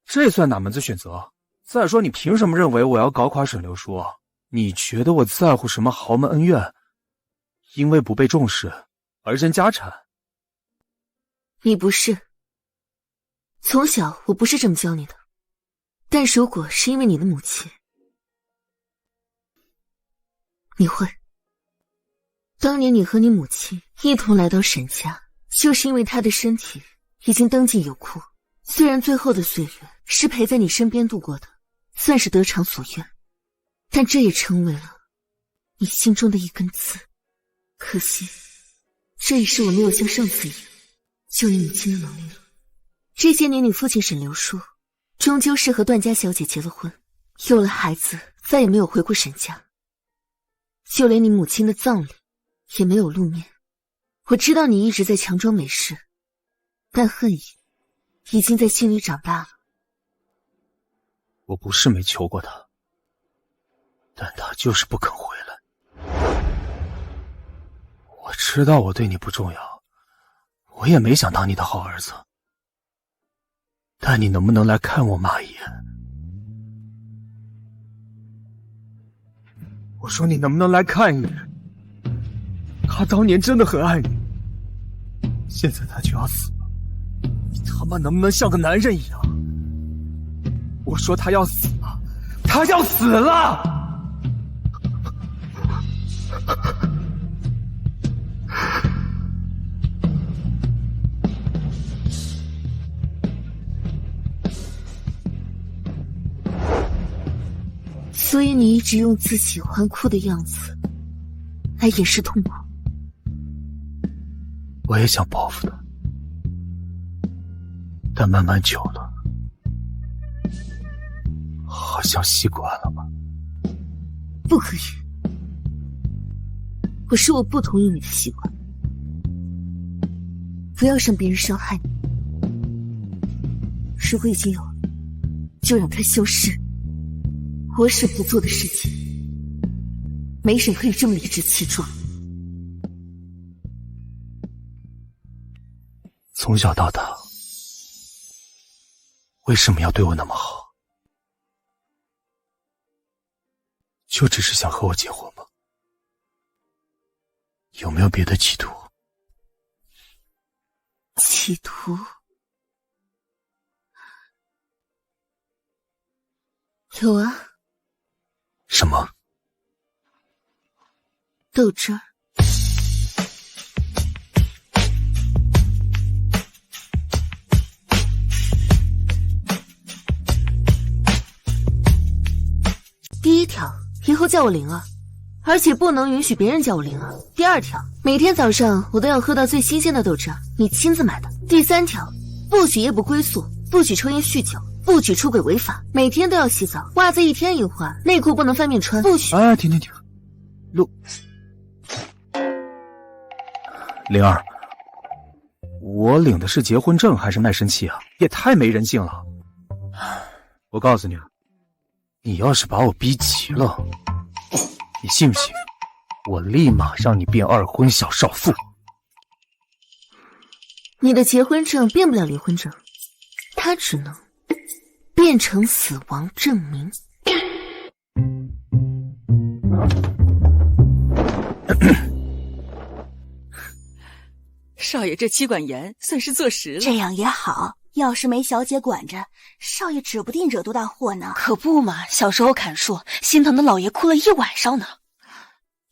这算哪门子选择？再说你凭什么认为我要搞垮沈流书啊？你觉得我在乎什么豪门恩怨？因为不被重视而争家产？你不是。从小我不是这么教你的，但如果是因为你的母亲，你会。当年你和你母亲一同来到沈家，就是因为她的身体已经登记有库，虽然最后的岁月是陪在你身边度过的，算是得偿所愿，但这也成为了你心中的一根刺。可惜这一世我没有像上次一样救你母亲的能力了。这些年你父亲沈流书终究是和段家小姐结了婚，有了孩子，再也没有回过沈家，就连你母亲的葬礼也没有露面。我知道你一直在强装没事，但恨意已经在心里长大了。我不是没求过他，但他就是不肯回来。我知道我对你不重要，我也没想当你的好儿子，但你能不能来看我妈一眼？我说你能不能来看一眼？他当年真的很爱你，现在他就要死了，你他妈能不能像个男人一样？我说他要死了，他要死了！所以你一直用自己欢哭的样子来掩饰痛苦。我也想报复他，但慢慢久了，好像习惯了吧。不可以，我说我不同意你的习惯，不要让别人伤害你。如果已经有了，就让它消失。我婶不做的事情，没人可以这么理直气壮。从小到大，为什么要对我那么好？就只是想和我结婚吗？有没有别的企图？企图？有啊。什么？豆汁儿。第一条，以后叫我灵儿，而且不能允许别人叫我灵儿。第二条，每天早上我都要喝到最新鲜的豆汁儿，你亲自买的。第三条，不许夜不归宿，不许抽烟酗酒，不许出轨违法，每天都要洗澡，袜子一天一换，内裤不能翻面穿，不许。哎，停！灵儿，我领的是结婚证还是卖身契啊？也太没人性了！我告诉你，你要是把我逼急了，你信不信我立马让你变二婚小少妇？你的结婚证变不了离婚证，它只能变成死亡证明。少爷这妻管严算是坐实了。这样也好，要是没小姐管着，少爷指不定惹多大祸呢。可不嘛，小时候砍树，心疼的老爷哭了一晚上呢。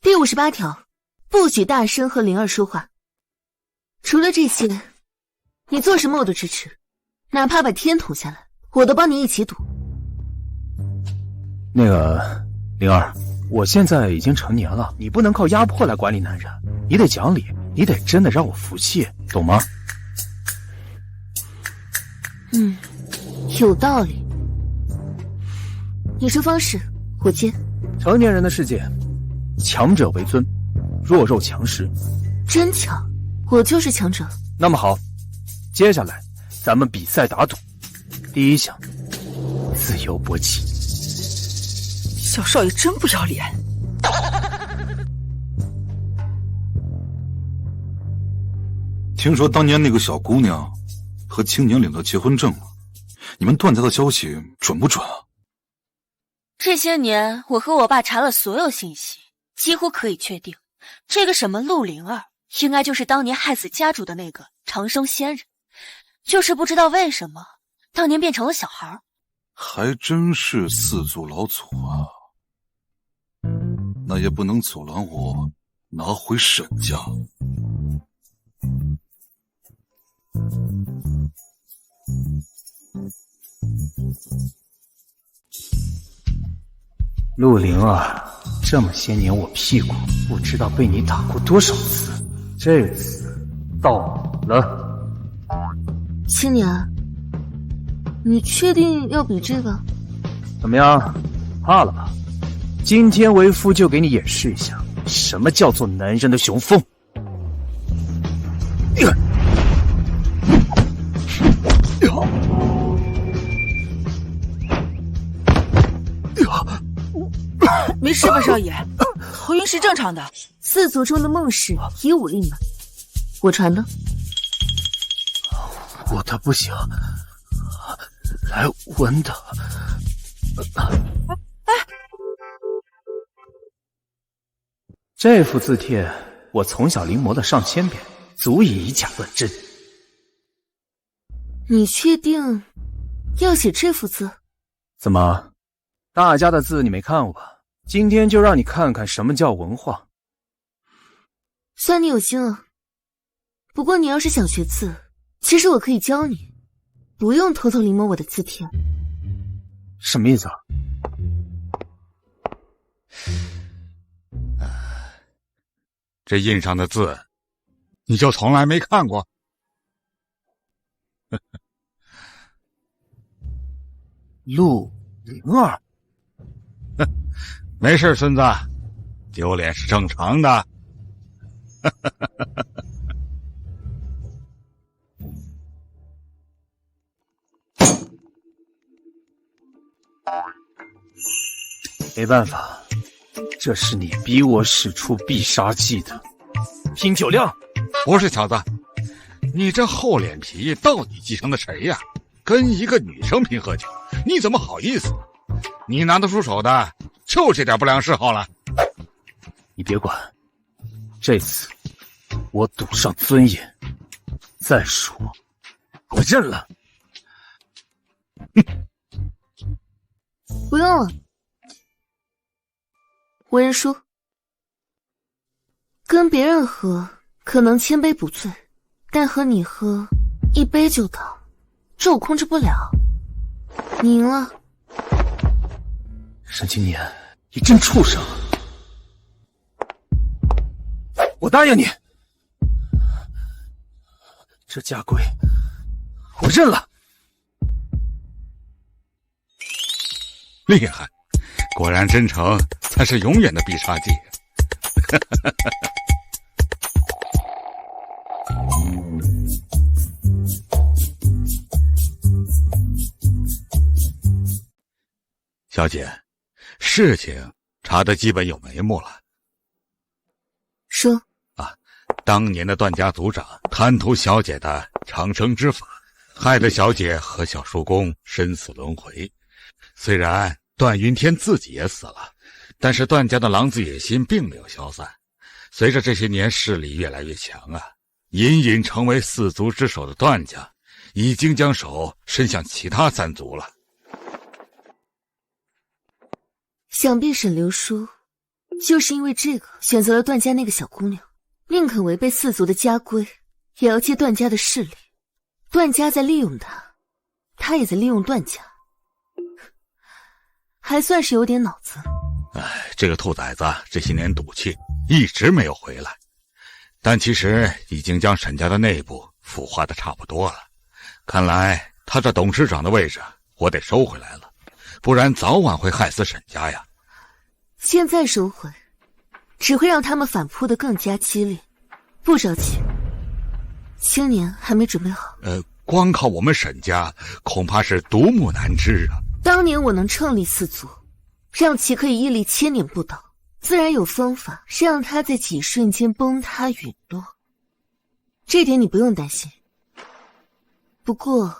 第58条，不许大声和灵儿说话。除了这些，你做什么我都支持，哪怕把天捅下来，我都帮你一起赌。那个灵儿，我现在已经成年了，你不能靠压迫来管理男人，你得讲理，你得真的让我服气，懂吗？有道理。你说方式，我接。成年人的世界，强者为尊，弱肉强食。真强，我就是强者。那么好，接下来咱们比赛打赌，第一项，自由搏击。小少爷真不要脸。听说当年那个小姑娘和青年领了结婚证了，你们段家的消息准不准啊？这些年我和我爸查了所有信息，几乎可以确定，这个什么陆灵儿应该就是当年害死家主的那个长生仙人，就是不知道为什么当年变成了小孩。还真是四祖老祖啊，那也不能阻拦我拿回沈家。陆灵儿，这么些年我屁股不知道被你打过多少次，这次到你了。青年，你确定要比这个？怎么样，怕了吧？今天为夫就给你演示一下什么叫做男人的雄风。没事吧，少爷？头晕是正常的。四族中的孟氏以武力满，我传的。我的不行，来文的。这幅字帖我从小临摹了上千遍，足以以假乱真。你确定要写这幅字？怎么，大家的字你没看过吧？今天就让你看看什么叫文化。算你有心了。不过你要是想学字，其实我可以教你，不用偷偷临摹我的字帖。什么意思啊？这印上的字，你就从来没看过？陆灵儿，没事，孙子，丢脸是正常的。没办法，这是你逼我使出必杀技的拼酒量。不是小子，你这厚脸皮到底继承的谁呀？跟一个女生拼喝酒，你怎么好意思？你拿得出手的就这点不良嗜好了。你别管，这次我赌上尊严，再输我认了。不用了，我认输。跟别人喝可能千杯不醉，但和你喝一杯就倒，这我控制不了。你赢了。沈青年，你真畜生！我答应你，这家规我认了。厉害，果然真诚才是永远的必杀技。小姐，事情查得基本有眉目了。说当年的段家族长贪图小姐的长生之法，害得小姐和小叔公生死轮回。虽然段云天自己也死了，但是段家的狼子野心并没有消散。随着这些年势力越来越强啊，隐隐成为四族之首的段家，已经将手伸向其他三族了。想必沈流叔就是因为这个选择了段家那个小姑娘，宁肯违背四族的家规，也要借段家的势力。段家在利用他，他也在利用段家，还算是有点脑子。这个兔崽子这些年赌气，一直没有回来，但其实已经将沈家的内部腐化的差不多了。看来他这董事长的位置我得收回来了，不然早晚会害死沈家呀。现在收回只会让他们反扑得更加激烈。不着急，青年还没准备好。光靠我们沈家恐怕是独木难支啊。当年我能创立四族，让其可以屹立千年不倒，自然有方法让他在几瞬间崩塌陨落，这点你不用担心。不过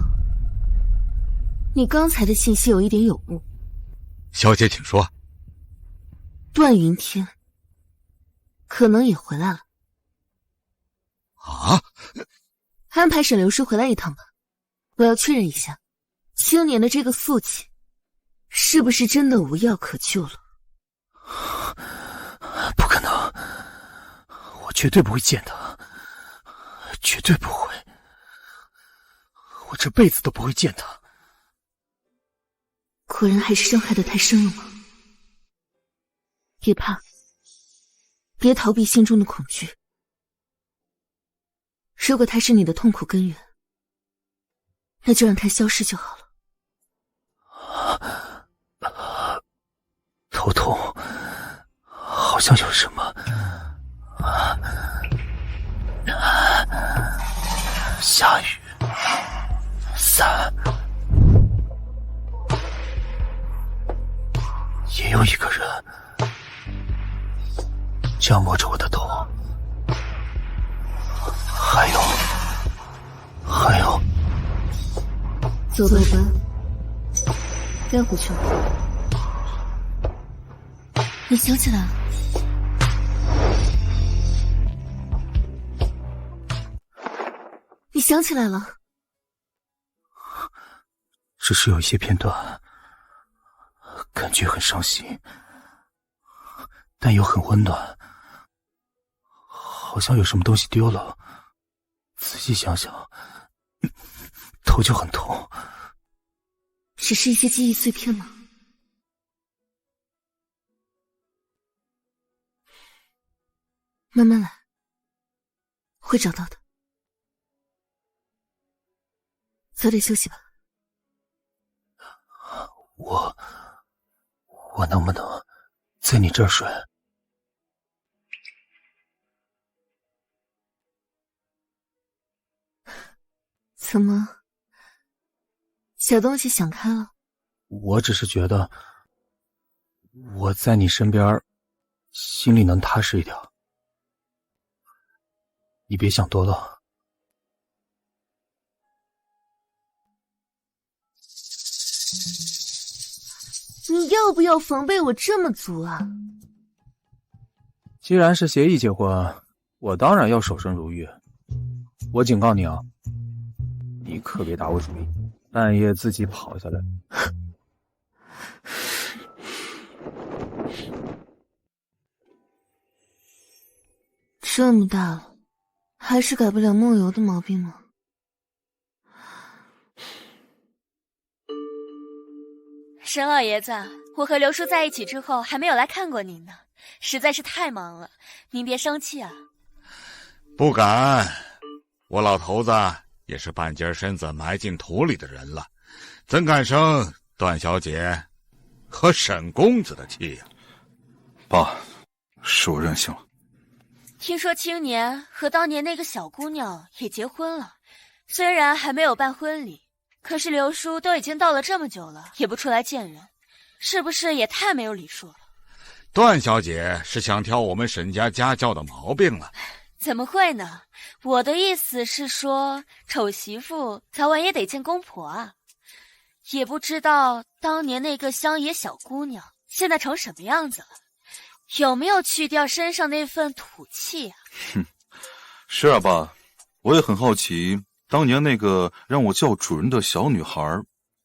你刚才的信息有一点有误。小姐请说。段云天可能也回来了。啊？安排沈流叔回来一趟吧，我要确认一下青年的这个父亲是不是真的无药可救了。不可能，我绝对不会见他，绝对不会，我这辈子都不会见他。果然还是伤害得太深了吗？别怕，别逃避心中的恐惧。如果他是你的痛苦根源，那就让他消失就好了。头痛，好像有什么。下雨，3，也有一个人这样摸着我的头。还有，走吧，该回去了。你想起来了？你想起来了？只是有一些片段，感觉很伤心，但又很温暖，好像有什么东西丢了。仔细想想，头就很痛。只是一些记忆碎片吗？慢慢来，会找到的。早点休息吧。我能不能在你这儿睡？怎么，小东西想开了？我只是觉得我在你身边，心里能踏实一点。你别想多了。你要不要防备我这么足啊？既然是协议结婚，我当然要守身如玉。我警告你啊，你可别打我主意，半夜自己跑下来。这么大了，还是改不了梦游的毛病吗？沈老爷子，我和刘叔在一起之后还没有来看过您呢，实在是太忙了，您别生气啊。不敢，我老头子也是半截身子埋进土里的人了，怎敢生段小姐和沈公子的气呀？爸，是我任性了。听说青年和当年那个小姑娘也结婚了，虽然还没有办婚礼，可是刘叔都已经到了这么久了，也不出来见人，是不是也太没有礼数了？段小姐是想挑我们沈家家教的毛病了。怎么会呢？我的意思是说，丑媳妇早晚也得见公婆啊。也不知道当年那个乡野小姑娘现在成什么样子了，有没有去掉身上那份土气啊？哼，是啊，爸，我也很好奇，当年那个让我叫主人的小女孩，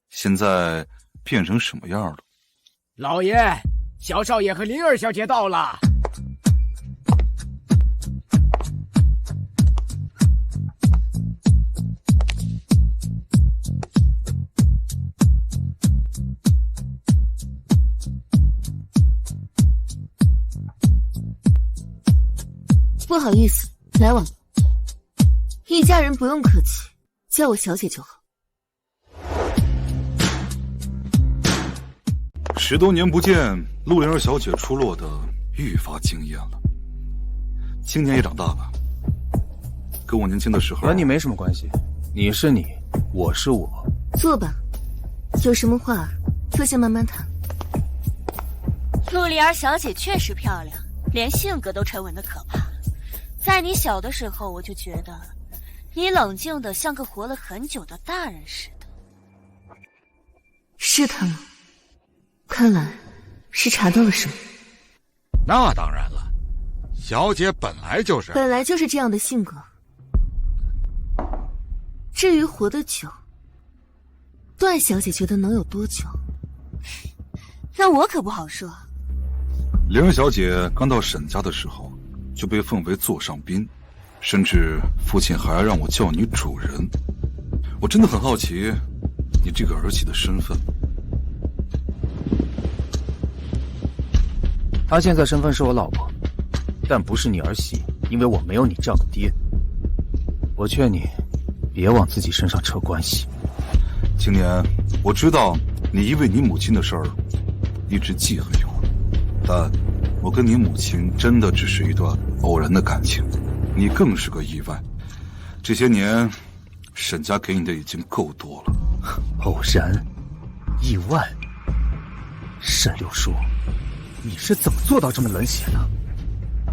现在变成什么样了？老爷，小少爷和灵儿小姐到了。不好意思，来往。一家人不用客气，叫我小姐就好。10多年不见，陆灵儿小姐出落的愈发惊艳了。青年也长大了，跟我年轻的时候……和你没什么关系，你是你，我是我。坐吧，有什么话就先慢慢谈。陆灵儿小姐确实漂亮，连性格都沉稳的可怕。在你小的时候，我就觉得你冷静的像个活了很久的大人似的。是他吗？看来是查到了什么。那当然了，小姐本来就是这样的性格。至于活得久，段小姐觉得能有多久？那我可不好说。灵儿小姐刚到沈家的时候就被奉为座上宾，甚至父亲还让我叫你主人。我真的很好奇你这个儿媳的身份。她现在身份是我老婆，但不是你儿媳，因为我没有你这样的爹。我劝你别往自己身上扯关系。青年，我知道你因为你母亲的事儿一直记恨于我，但我跟你母亲真的只是一段偶然的感情，你更是个意外。这些年沈家给你的已经够多了。偶然？意外？沈六叔，你是怎么做到这么冷血的？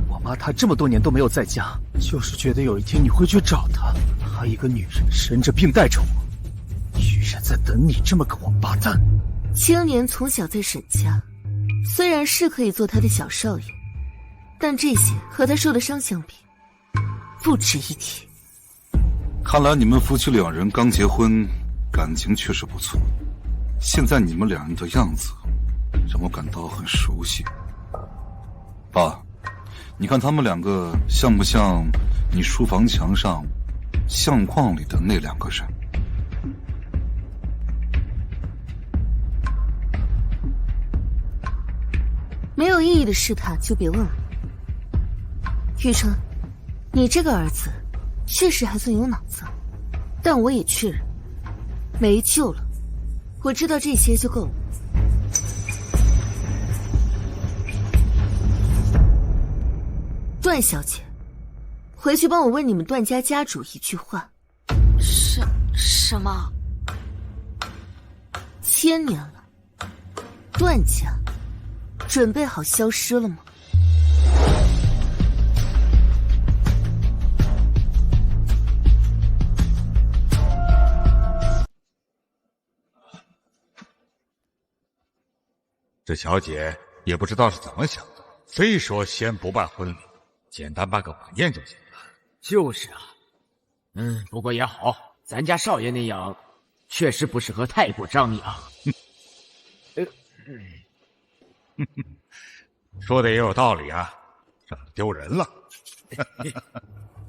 我妈她这么多年都没有在家，就是觉得有一天你会去找她。她一个女人生着病带着我，居然在等你这么个王八蛋。青年从小在沈家，虽然是可以做他的小少爷，但这些和他受的伤相比，不值一提。看来你们夫妻两人刚结婚，感情确实不错。现在你们两人的样子让我感到很熟悉。爸，你看他们两个像不像你书房墙上相框里的那两个人？没有意义的试探就别问了。雨辰，你这个儿子确实还算有脑子，但我也确认没救了。我知道这些就够了。段小姐，回去帮我问你们段家家主一句话。什么？1000年了，段家准备好消失了吗？这小姐也不知道是怎么想的，非说先不办婚礼，简单办个晚宴就行了。就是啊，不过也好，咱家少爷那样，确实不适合太过张扬。说的也有道理啊，这丢人了。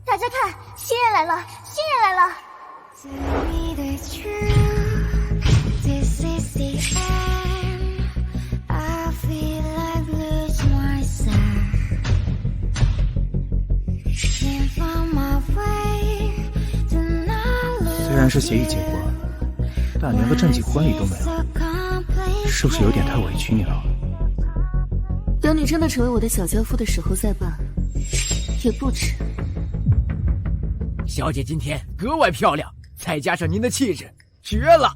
大家看，新人来了，新人来了。虽然是协议结婚，但连个正经婚礼都没有，是不是有点太委屈你了？等你真的成为我的小娇夫的时候再办，也不迟。小姐今天格外漂亮，再加上您的气质，绝了！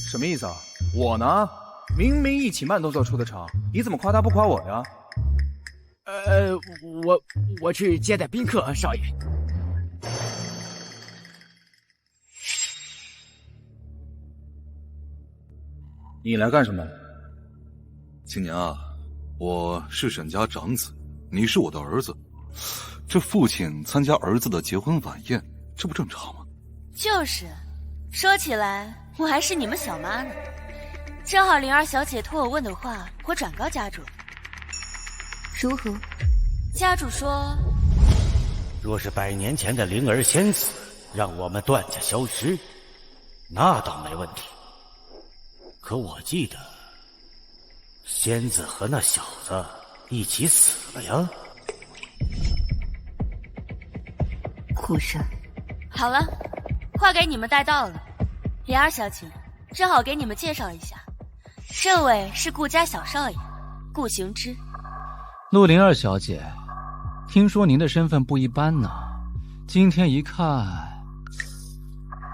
什么意思啊？我呢，明明一起慢动作出的场，你怎么夸他不夸我呀？我去接待宾客，少爷。你来干什么？青年啊，我是沈家长子，你是我的儿子，这父亲参加儿子的结婚晚宴，这不正常吗？就是，说起来我还是你们小妈呢。正好灵儿小姐托我问的话，我转告家主。如何？家主说，若是100年前的灵儿仙子让我们段家消失，那倒没问题。可我记得，仙子和那小子一起死了呀。果然。好了，话给你们带到了。灵儿小姐，正好给你们介绍一下，这位是顾家小少爷顾行之。陆灵儿小姐，听说您的身份不一般呢。今天一看，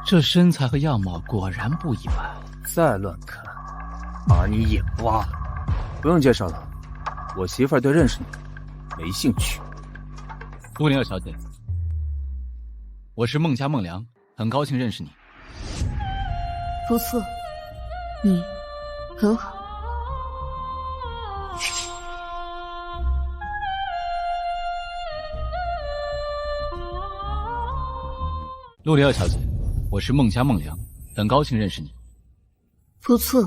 这身材和样貌果然不一般。再乱看，把你眼挖了。不用介绍了，我媳妇儿对认识你没兴趣。陆灵儿小姐，我是孟家孟良，很高兴认识你。不错，你很好。陆灵儿小姐，我是孟家孟良，很高兴认识你。不错，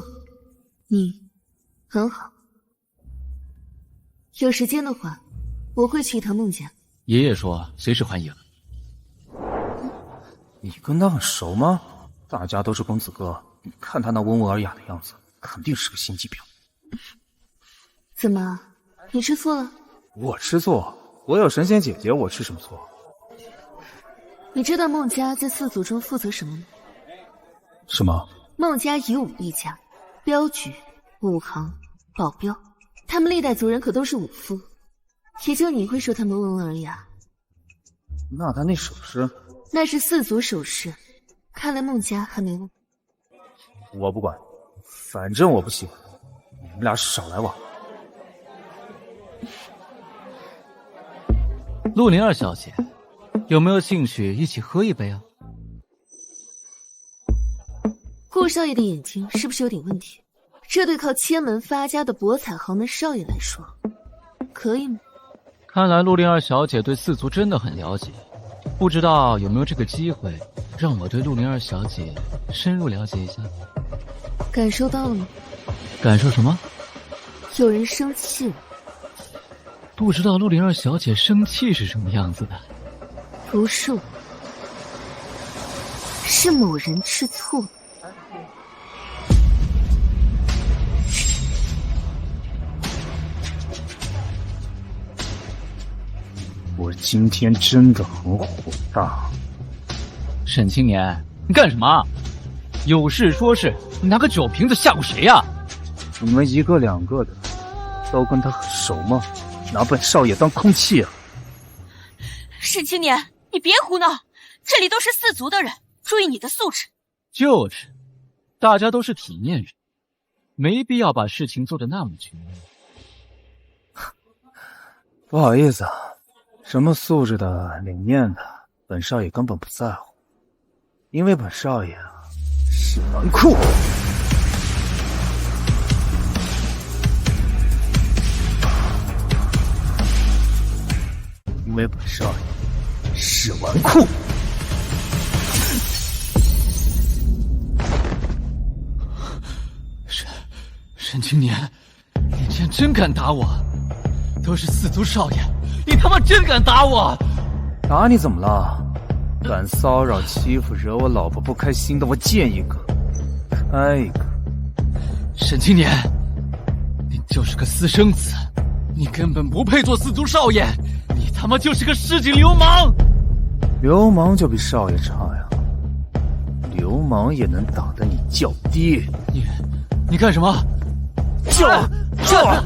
你很好。有时间的话，我会去一趟孟家。爷爷说随时欢迎。你跟他很熟吗？大家都是公子哥，你看他那温文尔雅的样子，肯定是个心机婊。怎么，你吃醋了？我吃醋？我有神仙姐姐，我吃什么醋？你知道孟家在4族中负责什么吗？什么？孟家以武一家，镖局、武行、保镖，他们历代族人可都是武夫，也就你会说他们温文尔雅。那他那首饰？那是4族首饰，看来孟家还没忘。我不管，反正我不喜欢，你们俩少来往。陆灵儿小姐，有没有兴趣一起喝一杯啊？顾少爷的眼睛是不是有点问题？这对靠千门发家的博采豪门少爷来说，可以吗？看来陆灵儿小姐对4族真的很了解，不知道有没有这个机会，让我对陆灵儿小姐深入了解一下。感受到了吗？感受什么？有人生气了。不知道陆灵儿小姐生气是什么样子的？不是我，是某人吃醋了。我今天真的很火大。沈青年，你干什么？有事说事，你拿个酒瓶子吓唬谁呀？你们一个两个的都跟他很熟吗？拿本少爷当空气啊！沈青年，你别胡闹，这里都是四族的人，注意你的素质。就是，大家都是体面人，没必要把事情做得那么绝。不好意思啊，什么素质的、理念的，本少爷根本不在乎，因为本少爷啊是纨绔。因为本少爷是纨绔。沈青年，你竟然真敢打我！都是四族少爷，你他妈真敢打我！打你怎么了？敢骚扰、欺负、惹我老婆不开心的，我见一个开一个。沈青年，你就是个私生子，你根本不配做四族少爷，你他妈就是个市井流氓！流氓就比少爷差呀？流氓也能打得你叫爹？你干什么？叫啊叫啊！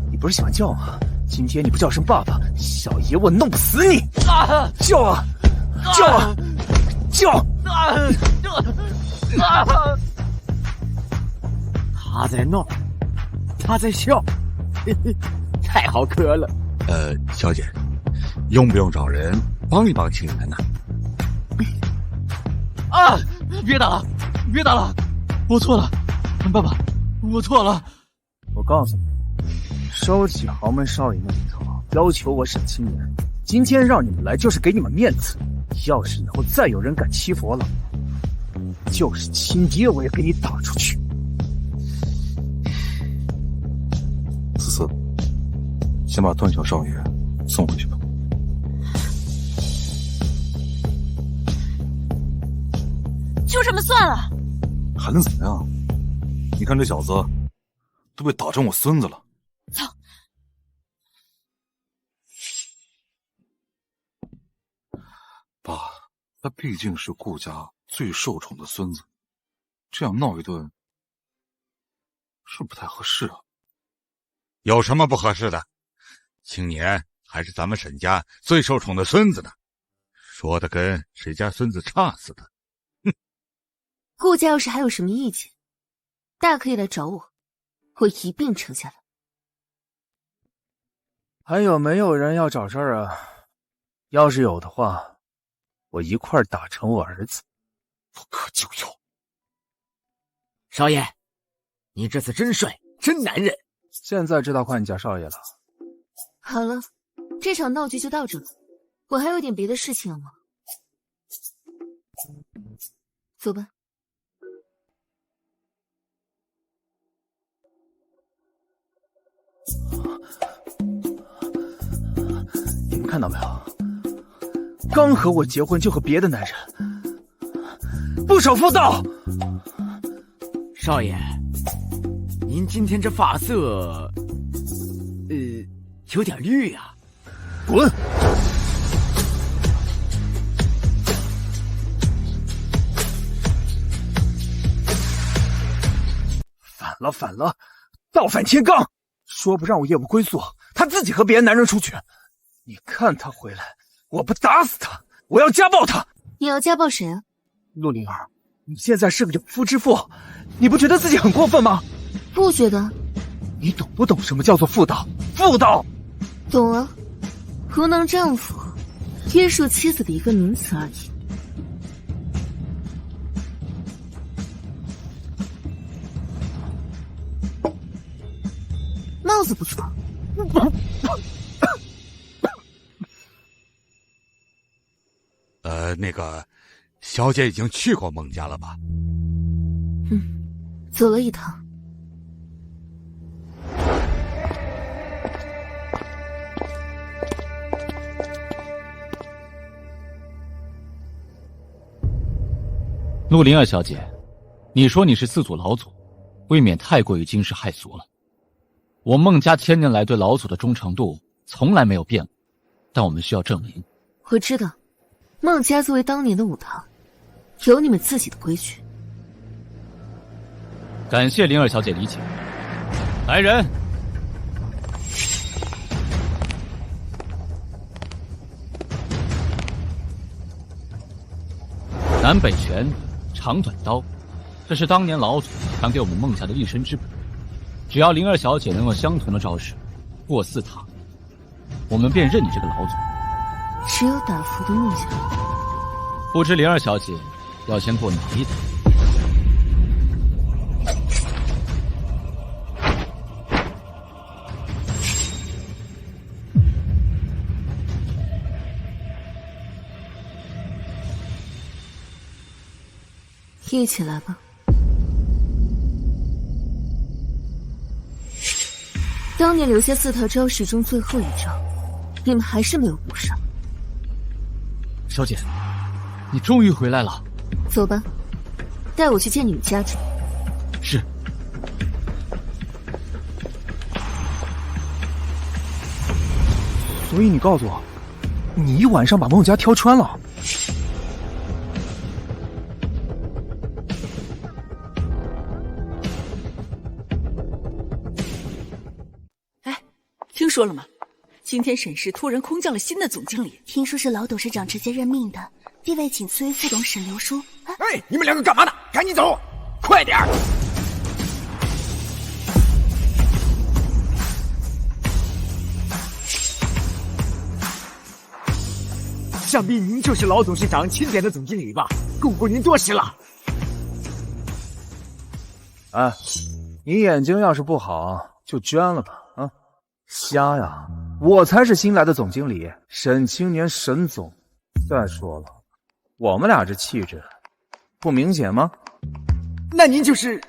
你不是喜欢叫吗？今天你不叫声爸爸，小爷我弄不死你！叫啊叫啊叫！他在闹，他在笑，太好磕了。小姐，用不用找人帮一帮青年呢？啊！别打了，别打了，我错了，爸爸，我错了。我告诉你，收起豪门少爷那一套，要求我沈青年，今天让你们来就是给你们面子。要是以后再有人敢欺负我老婆，就是亲爹我也给你打出去。思思，先把段小少爷送回去吧。就这么算了？还能怎么样？你看这小子都被打成我孙子了。走。爸，他毕竟是顾家最受宠的孙子，这样闹一顿是不太合适啊。有什么不合适的？青年还是咱们沈家最受宠的孙子呢，说的跟谁家孙子差似的。哼！顾家要是还有什么意见，大可以来找我，我一并承下来。还有没有人要找事儿啊？要是有的话，我一块打成我儿子。不可救药。少爷，你这次真帅，真男人。现在知道夸你家少爷了。好了，这场闹剧就到这了，我还有点别的事情要忙。走吧。你们看到没有？刚和我结婚就和别的男人不守妇道。少爷，您今天这发色，有点绿啊。滚！反了，倒反天罡！说不让我夜不归宿，他自己和别的男人出去。你看他回来，我不打死他，我要家暴他！你要家暴谁啊？陆灵儿，你现在是个有夫之妇，你不觉得自己很过分吗？不觉得。你懂不懂什么叫做妇道？妇道！懂了，无能丈夫约束妻子的一个名词而已。帽子不错。那个，小姐已经去过孟家了吧？走了一趟。陆灵儿小姐，你说你是四祖老祖，未免太过于惊世骇俗了。我孟家千年来对老祖的忠诚度从来没有变过，但我们需要证明。我知道，孟家作为当年的武堂，有你们自己的规矩。感谢灵儿小姐理解。来人！南北拳，长短刀，这是当年老祖传给我们孟家的立身之本。只要灵儿小姐能用相同的招式过4塔，我们便认你这个老祖。只有打服的孟家。不知灵儿小姐要先过哪一塔？一起来吧。当年留下4套招式中最后一招，你们还是没有补上。小姐，你终于回来了。走吧，带我去见你们家主。是。所以你告诉我，你一晚上把孟家挑穿了？听说了吗？今天沈氏突然空降了新的总经理，听说是老董事长直接任命的，地位仅次于副董沈流书。哎，你们两个干嘛呢？赶紧走，快点儿！想必您就是老董事长钦点的总经理吧？供过您多时了。哎，你眼睛要是不好，就捐了吧。啊，瞎呀！我才是新来的总经理，沈青年沈总。再说了，我们俩这气质不明显吗？那您就是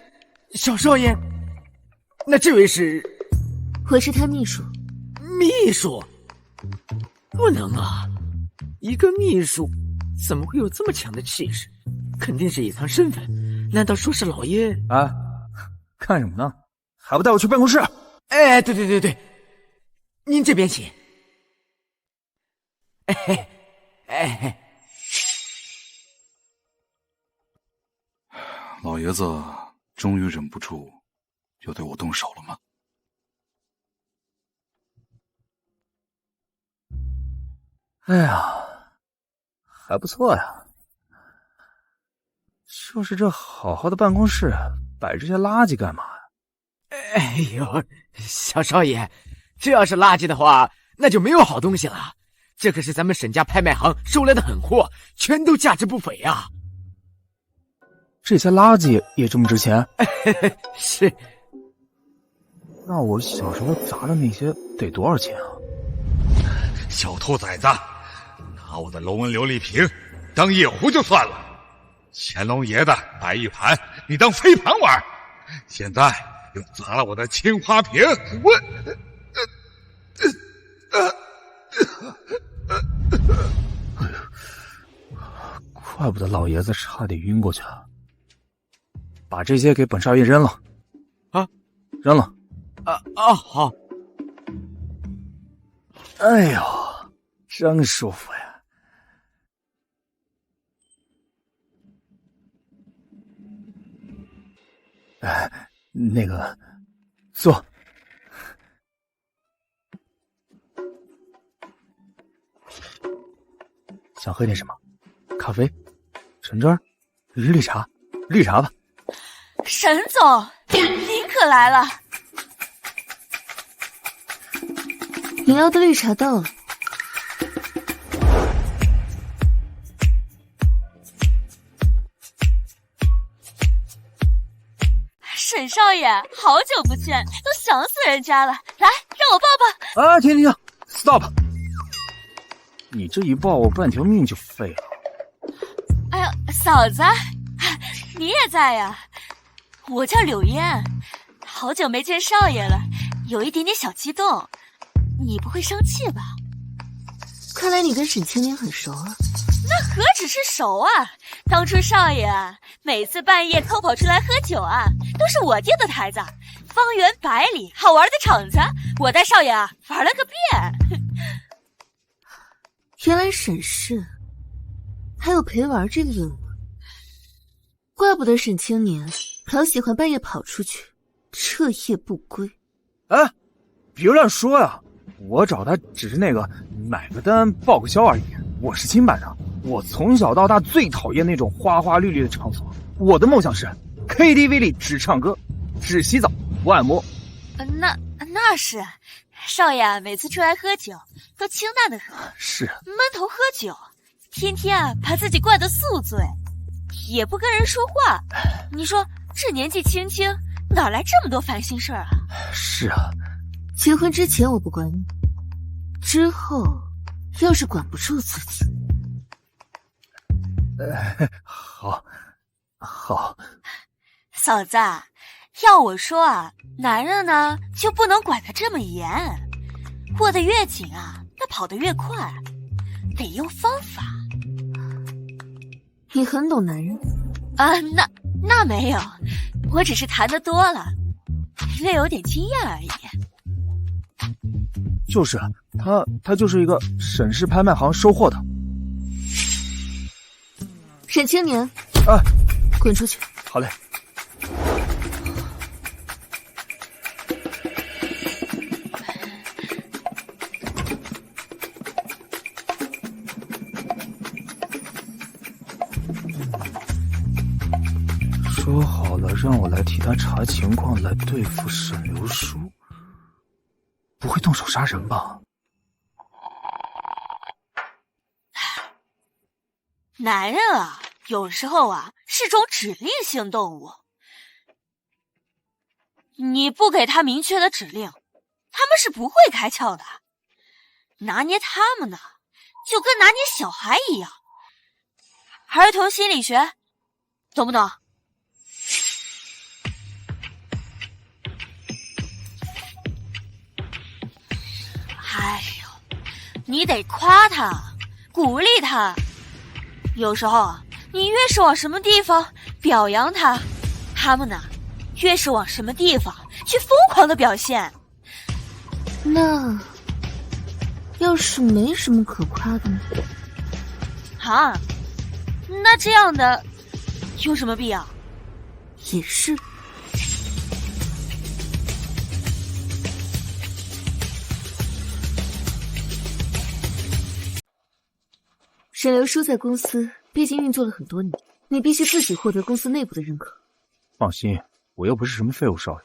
小少爷？那这位是？我是他秘书。秘书？不能啊！一个秘书怎么会有这么强的气势？肯定是隐藏身份。难道说是老爷？啊，看什么呢？还不带我去办公室？哎，对，您这边请。哎，老爷子终于忍不住要对我动手了吗？哎呀，还不错呀。就是这好好的办公室，摆这些垃圾干嘛呀？哎呦，小少爷，这要是垃圾的话，那就没有好东西了。这可是咱们沈家拍卖行收来的狠货，全都价值不菲啊！这些垃圾也这么值钱？是。那我小时候砸的那些得多少钱啊？小兔崽子，拿我的龙纹琉璃瓶当夜壶就算了，乾隆爷的摆玉盘你当飞盘玩，现在又砸了我的青花瓶，怪不得老爷子差点晕过去了。把这些给本少爷扔了。啊，扔了。好。哎呦，真舒服呀！哎，那个，坐。想喝点什么？咖啡、橙汁儿、绿茶？绿茶吧。沈总，您可来了。你要的绿茶到了。沈少爷，好久不见，都想死人家了。来，让我抱抱。啊，停 ，stop！ 你这一抱，我半条命就废了。哎呀，嫂子，你也在呀？我叫柳燕，好久没见少爷了，有一点点小激动。你不会生气吧？看来你跟沈青年很熟啊。那何止是熟啊！当初少爷啊，每次半夜偷跑出来喝酒啊，都是我定的台子，方圆百里好玩的场子，我带少爷啊玩了个遍。原来沈氏还有陪玩这个任务，怪不得沈青年老喜欢半夜跑出去，彻夜不归。哎，别乱说呀！我找他只是那个买个单报个销而已。我是清白的，我从小到大最讨厌那种花花绿绿的场所。我的梦想是 KTV 里只唱歌，只洗澡不按摩。那是，少爷每次出来喝酒都清淡的很，是闷头喝酒，天天把自己灌得宿醉，也不跟人说话。你说这年纪轻轻，哪来这么多烦心事儿啊？是啊，结婚之前我不管你，之后要是管不住自己，好。嫂子，要我说啊，男人呢就不能管得这么严，握得越紧啊，那跑得越快，得用方法。你很懂男人啊？那没有，我只是谈得多了，略有点经验而已。就是他就是一个沈氏拍卖行收货的。沈青年，滚出去！好嘞。说好了让我来替他查情况，来对付沈流书，不会动手杀人吧？男人啊，有时候啊是种指令性动物，你不给他明确的指令，他们是不会开窍的。拿捏他们呢，就跟拿捏小孩一样。儿童心理学，懂不懂？哎呦，你得夸他，鼓励他。有时候你越是往什么地方表扬他，他们呢越是往什么地方去疯狂的表现。那要是没什么可夸的呢？啊，那这样的有什么必要？也是。沈流书在公司毕竟运作了很多年，你必须自己获得公司内部的认可。放心，我又不是什么废物少爷。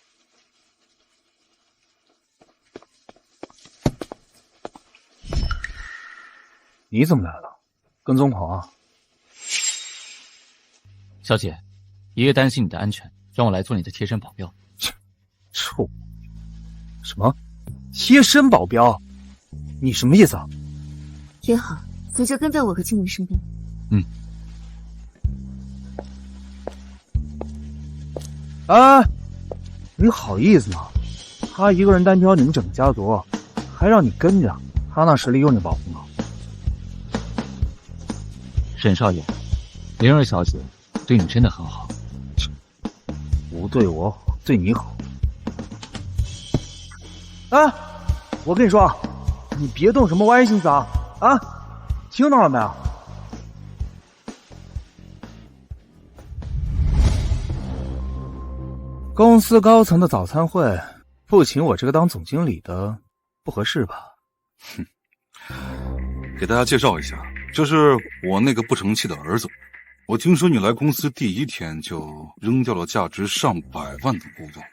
你怎么来了？跟踪狂啊！小姐，爷爷担心你的安全，让我来做你的贴身保镖。臭！什么？贴身保镖？你什么意思啊？也好，你就跟在我和青年身边。嗯。啊！你好意思吗？他一个人单挑你们整个家族，还让你跟着，他那实力用你保护吗？沈少爷，灵儿小姐对你真的很好。不对我好，对你好。啊！我跟你说，你别动什么歪心思啊！啊，听到了没有？公司高层的早餐会，不请我这个当总经理的，不合适吧？哼，给大家介绍一下，这是我那个不成器的儿子。我听说你来公司第一天就扔掉了价值上百万的古董，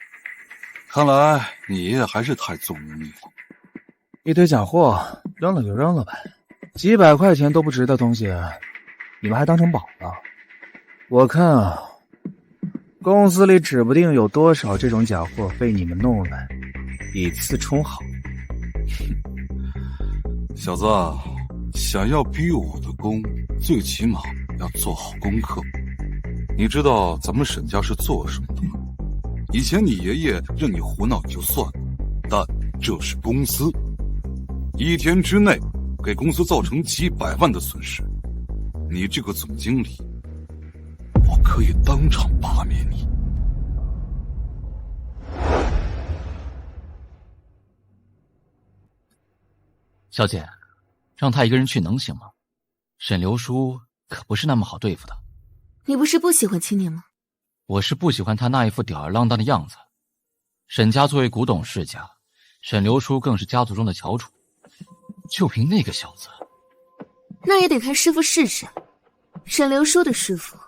看来你爷爷还是太纵容你了。一堆假货，扔了就扔了呗，几百块钱都不值的东西，你们还当成宝了？我看啊，公司里指不定有多少这种假货被你们弄来，以次充好。小子，想要逼我的功，最起码要做好功课。你知道咱们沈家是做什么的吗？以前你爷爷任你胡闹也就算了，但这是公司，一天之内给公司造成几百万的损失，你这个总经理，我可以当场罢免你。小姐，让他一个人去能行吗？沈流叔可不是那么好对付的。你不是不喜欢青年吗？我是不喜欢他那一副吊儿郎当的样子。沈家作为古董世家，沈流叔更是家族中的翘楚，就凭那个小子，那也得看师傅是谁。沈流叔的师傅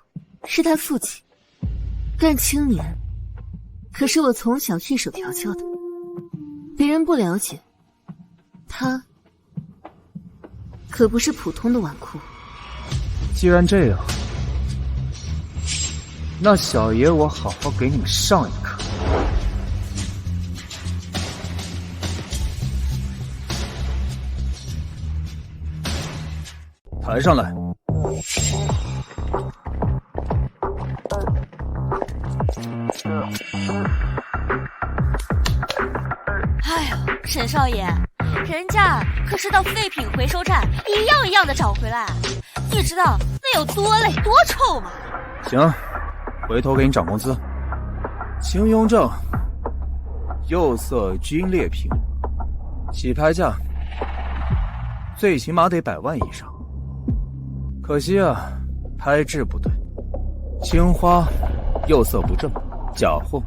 是他父亲，但青年可是我从小去手调教的，别人不了解，他可不是普通的纨绔。既然这样，那小爷我好好给你们上一课。抬上来。哎呀，沈少爷，人家可是到废品回收站一样一样的找回来，你知道那有多累多臭吗？行，回头给你涨工资。秦雍正，釉色均劣品，起拍价最起码得100万以上。可惜啊，拍质不对，青花釉色不正，假货。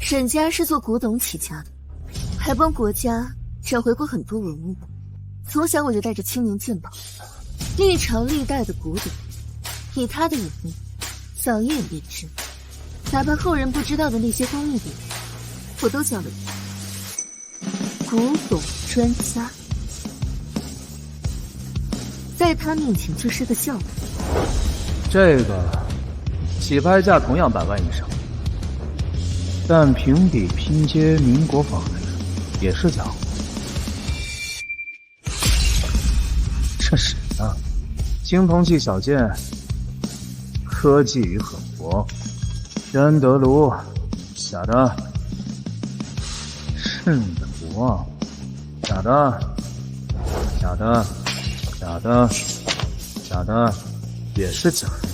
沈家是做古董起家的，还帮国家找回过很多文物。从小我就带着青年鉴宝，历朝历代的古董，以他的眼力，早一眼便知。哪怕后人不知道的那些工艺点，我都教了你。古董专家，在他面前就是个笑话。这个起拍价同样100万以上，但平底拼接民国仿制也是假货。这什么？青铜器小件，科技与狠活，宣德炉，假的。圣德，假的，假的，假的，假的，也是假的。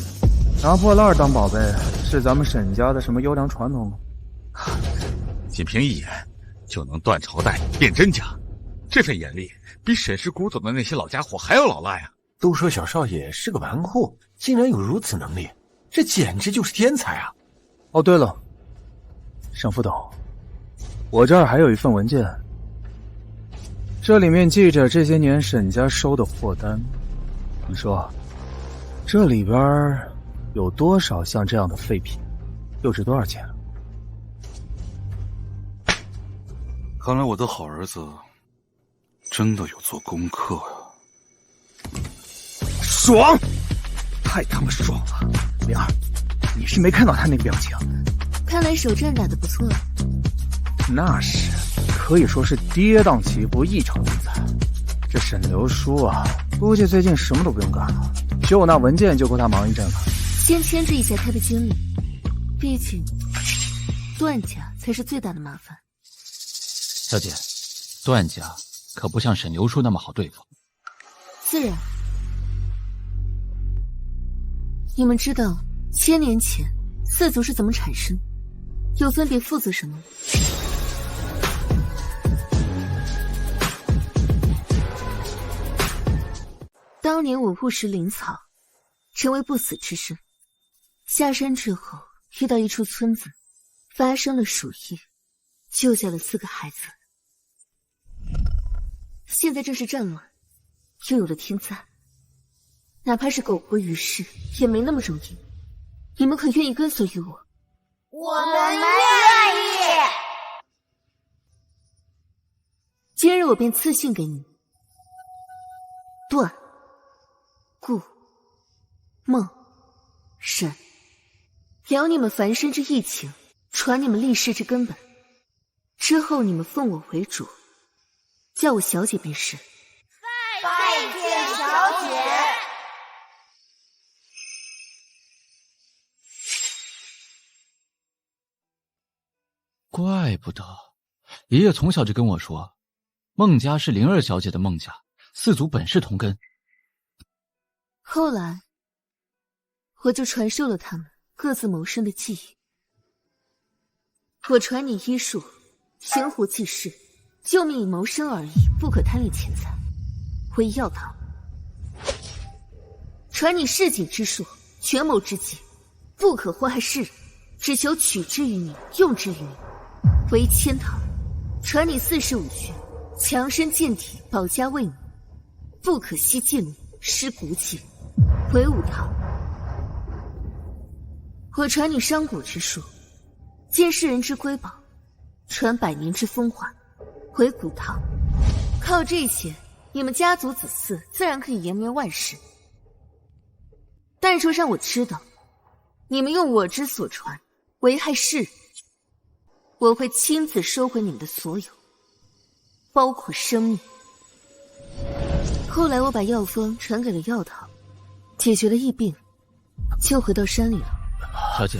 拿破烂当宝贝，是咱们沈家的什么优良传统吗？仅凭一眼就能断朝代、辨真假，这份眼力比沈氏古董的那些老家伙还要老辣呀！都说小少爷是个纨绔，竟然有如此能力，这简直就是天才啊！哦，对了，沈副董，我这儿还有一份文件，这里面记着这些年沈家收的货单。你说，这里边有多少像这样的废品？又值多少钱？看来我的好儿子真的有做功课呀！爽，太他妈爽了！灵儿，你是没看到他那个表情？看来首战打得不错。那是，可以说是跌宕起伏，异常精彩。这沈流叔啊，估计最近什么都不用干了，就那文件就够他忙一阵了。先牵制一下他的精力，毕竟段家才是最大的麻烦。小姐，段家可不像沈流叔那么好对付。自然。你们知道1000年前四族是怎么产生，又分别负责什么？当年我误食灵草，成为不死之身。下山之后，遇到一处村子，发生了鼠疫，救下了4个孩子。现在正是战乱，又有了天灾，哪怕是苟活于世，也没那么容易。你们可愿意跟随于我？我们愿意。今日我便赐姓给你：段、顾、孟、沈，了你们凡身之义情，传你们立世之根本。之后你们奉我为主，叫我小姐便是。拜见小姐。怪不得爷爷从小就跟我说，孟家是灵儿小姐的孟家，四族本是同根。后来我就传授了他们各自谋生的技艺。我传你医术，生活即是，救命以谋生而已，不可贪恋钱财。回药堂，传你弑己之术，权谋之计，不可祸害世人，只求取之于你，用之于你。回千堂，传你45诀，强身健体，保家卫民，不可惜剑力，失骨气。回武堂，我传你伤骨之术，见世人之瑰宝，传100年之风华。回古堂，靠这些，你们家族子嗣自然可以延绵万世。但若让我知道，你们用我之所传危害世人，我会亲自收回你们的所有，包括生命。后来我把药方传给了药堂，解决了疫病，就回到山里了。小姐，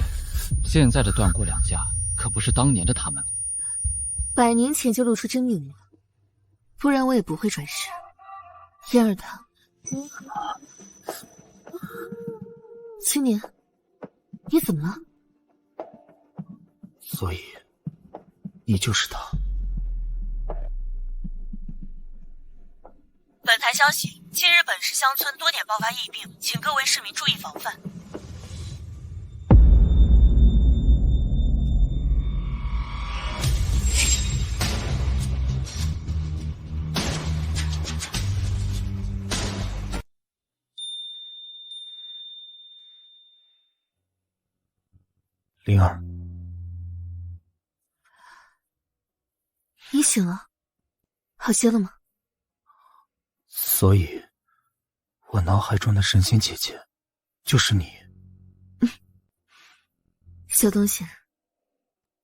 现在的段国两家可不是当年的他们了。100年前就露出真面目了，不然我也不会转世。燕儿堂，青年，你怎么了？所以，你就是他。本台消息：近日本市乡村多点爆发疫病，请各位市民注意防范。灵儿，你醒了，好些了吗？所以，我脑海中的神仙姐姐，就是你。小东西，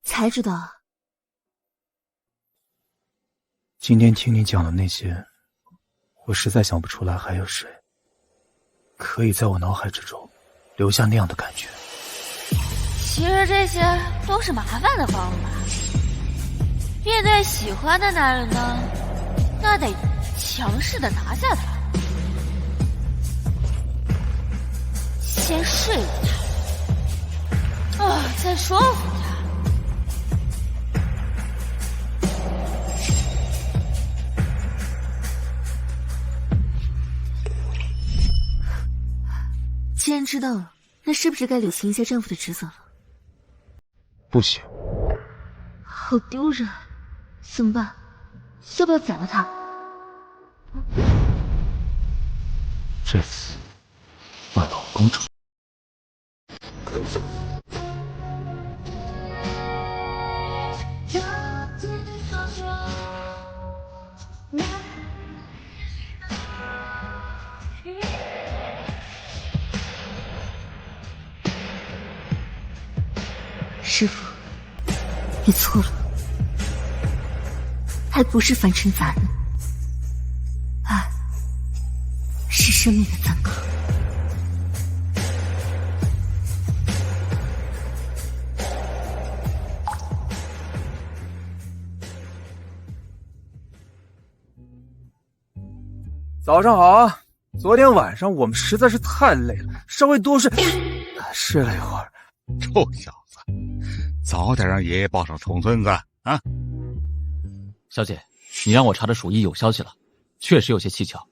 才知道啊。今天听你讲的那些，我实在想不出来还有谁，可以在我脑海之中留下那样的感觉。其实这些都是麻烦的方法。面对喜欢的男人呢，那得强势的拿下他，先睡了他，再说服他。既然知道了，那是不是该履行一下丈夫的职责了？不行，好丢人，怎么办？要不要宰了他？这次万老公主。师父，你错了，爱不是凡尘杂念，爱是生命的赞歌。早上好啊！昨天晚上我们实在是太累了，稍微多睡了一会儿。臭小子，早点让爷爷抱上重孙子啊！小姐，你让我查的鼠疫有消息了，确实有些蹊跷，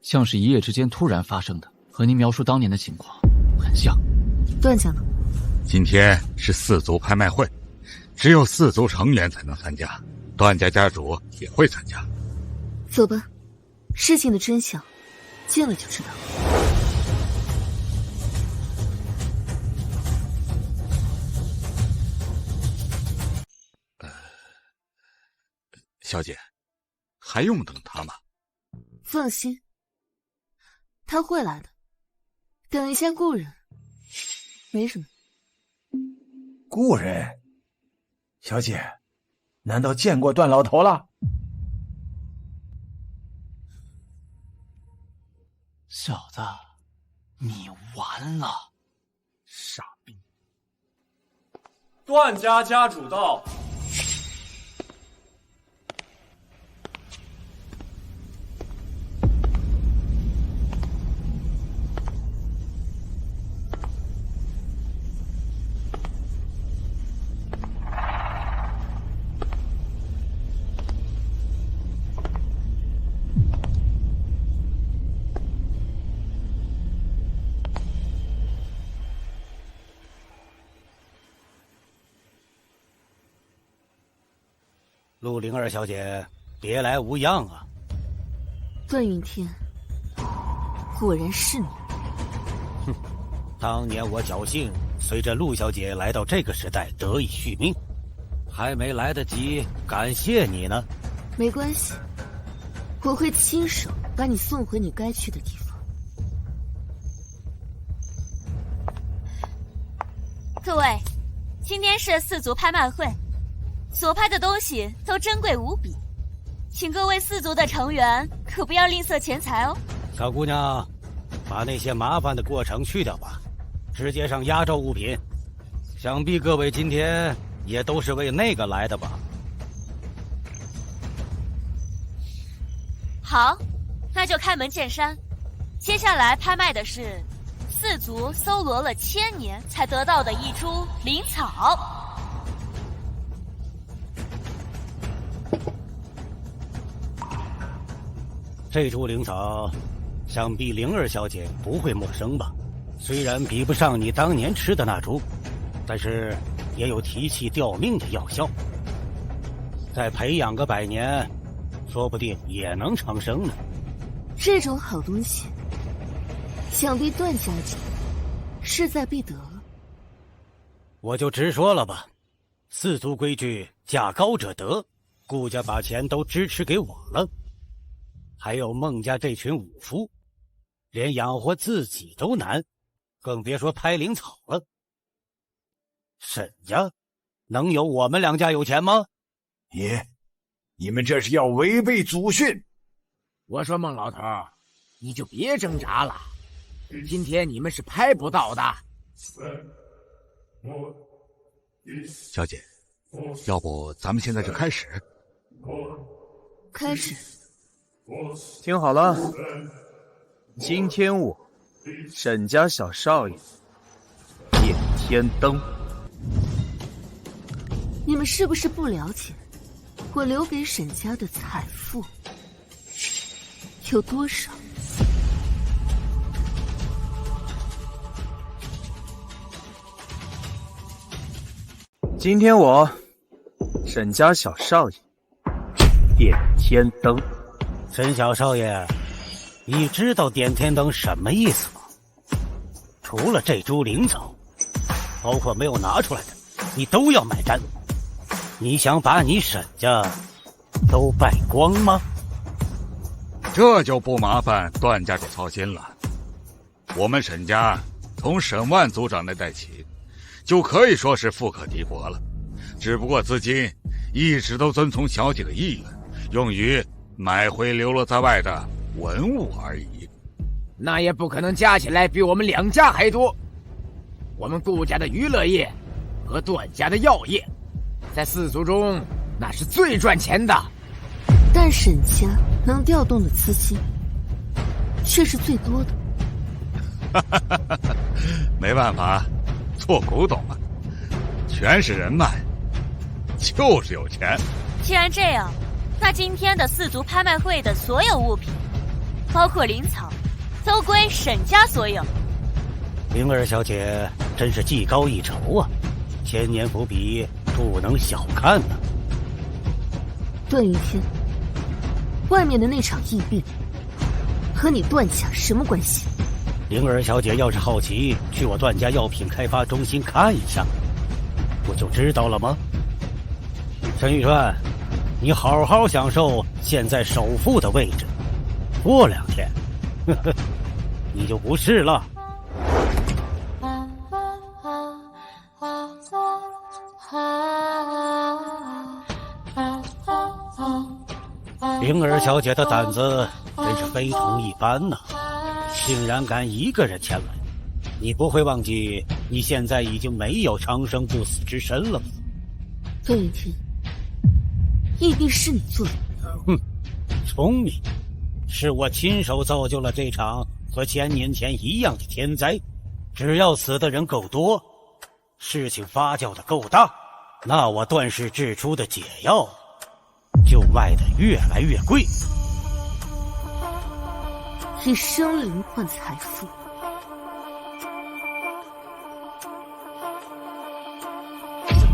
像是一夜之间突然发生的，和您描述当年的情况很像。段家呢？今天是4族拍卖会，只有4族成员才能参加，段家家主也会参加。走吧，事情的真相见了就知道。小姐，还用等他吗？放心，他会来的。等一下故人，没什么。故人，小姐，难道见过段老头了？小子，你完了！傻逼！段家家主到。陆灵儿小姐别来无恙啊。段云天，果然是你。哼，当年我侥幸随着陆小姐来到这个时代得以续命，还没来得及感谢你呢。没关系，我会亲手把你送回你该去的地方。各位，今天是四族拍卖会，所拍的东西都珍贵无比，请各位四族的成员可不要吝啬钱财哦。小姑娘，把那些麻烦的过程去掉吧，直接上压轴物品。想必各位今天也都是为那个来的吧？好，那就开门见山。接下来拍卖的是四族搜罗了1000年才得到的一株灵草。这株灵草，想必灵儿小姐不会陌生吧？虽然比不上你当年吃的那株，但是也有提气吊命的药效。再培养个100年，说不定也能长生呢。这种好东西，想必段家姐势在必得了。我就直说了吧，四族规矩，价高者得，顾家把钱都支持给我了。还有孟家这群武夫，连养活自己都难，更别说拍灵草了。沈家能有我们2家有钱吗？你们这是要违背祖训！我说孟老头，你就别挣扎了，今天你们是拍不到的。小姐，要不咱们现在就开始？开始。听好了，今天我沈家小少爷点天灯。你们是不是不了解我留给沈家的财富有多少？今天我沈家小少爷点天灯。沈小少爷，你知道点天灯什么意思吗？除了这株灵草，包括没有拿出来的，你都要买单。你想把你沈家都败光吗？这就不麻烦段家主操心了。我们沈家从沈万族长那代起，就可以说是富可敌国了。只不过资金一直都遵从小姐的意愿，用于买回流落在外的文物而已。那也不可能加起来比我们2家还多。我们顾家的娱乐业和段家的药业，在四族中那是最赚钱的。但沈家能调动的资金却是最多的。没办法，做古董啊，全是人脉，就是有钱。既然这样，那今天的四族拍卖会的所有物品，包括灵草，都归沈家所有。灵儿小姐真是技高一筹啊，1000年伏笔不能小看呢。段云天，外面的那场疫病和你段家什么关系？灵儿小姐要是好奇，去我段家药品开发中心看一下，不就知道了吗？陈玉川，你好好享受现在首富的位置，过2天，你就不是了。灵儿小姐的胆子真是非同一般呐，竟然敢一个人前来。你不会忘记你现在已经没有长生不死之身了吗？段云天，疫病是你做的。哼，聪明，是我亲手造就了这场和1000年前一样的天灾。只要死的人够多，事情发酵的够大，那我段氏制出的解药就卖得越来越贵。以生灵换财富，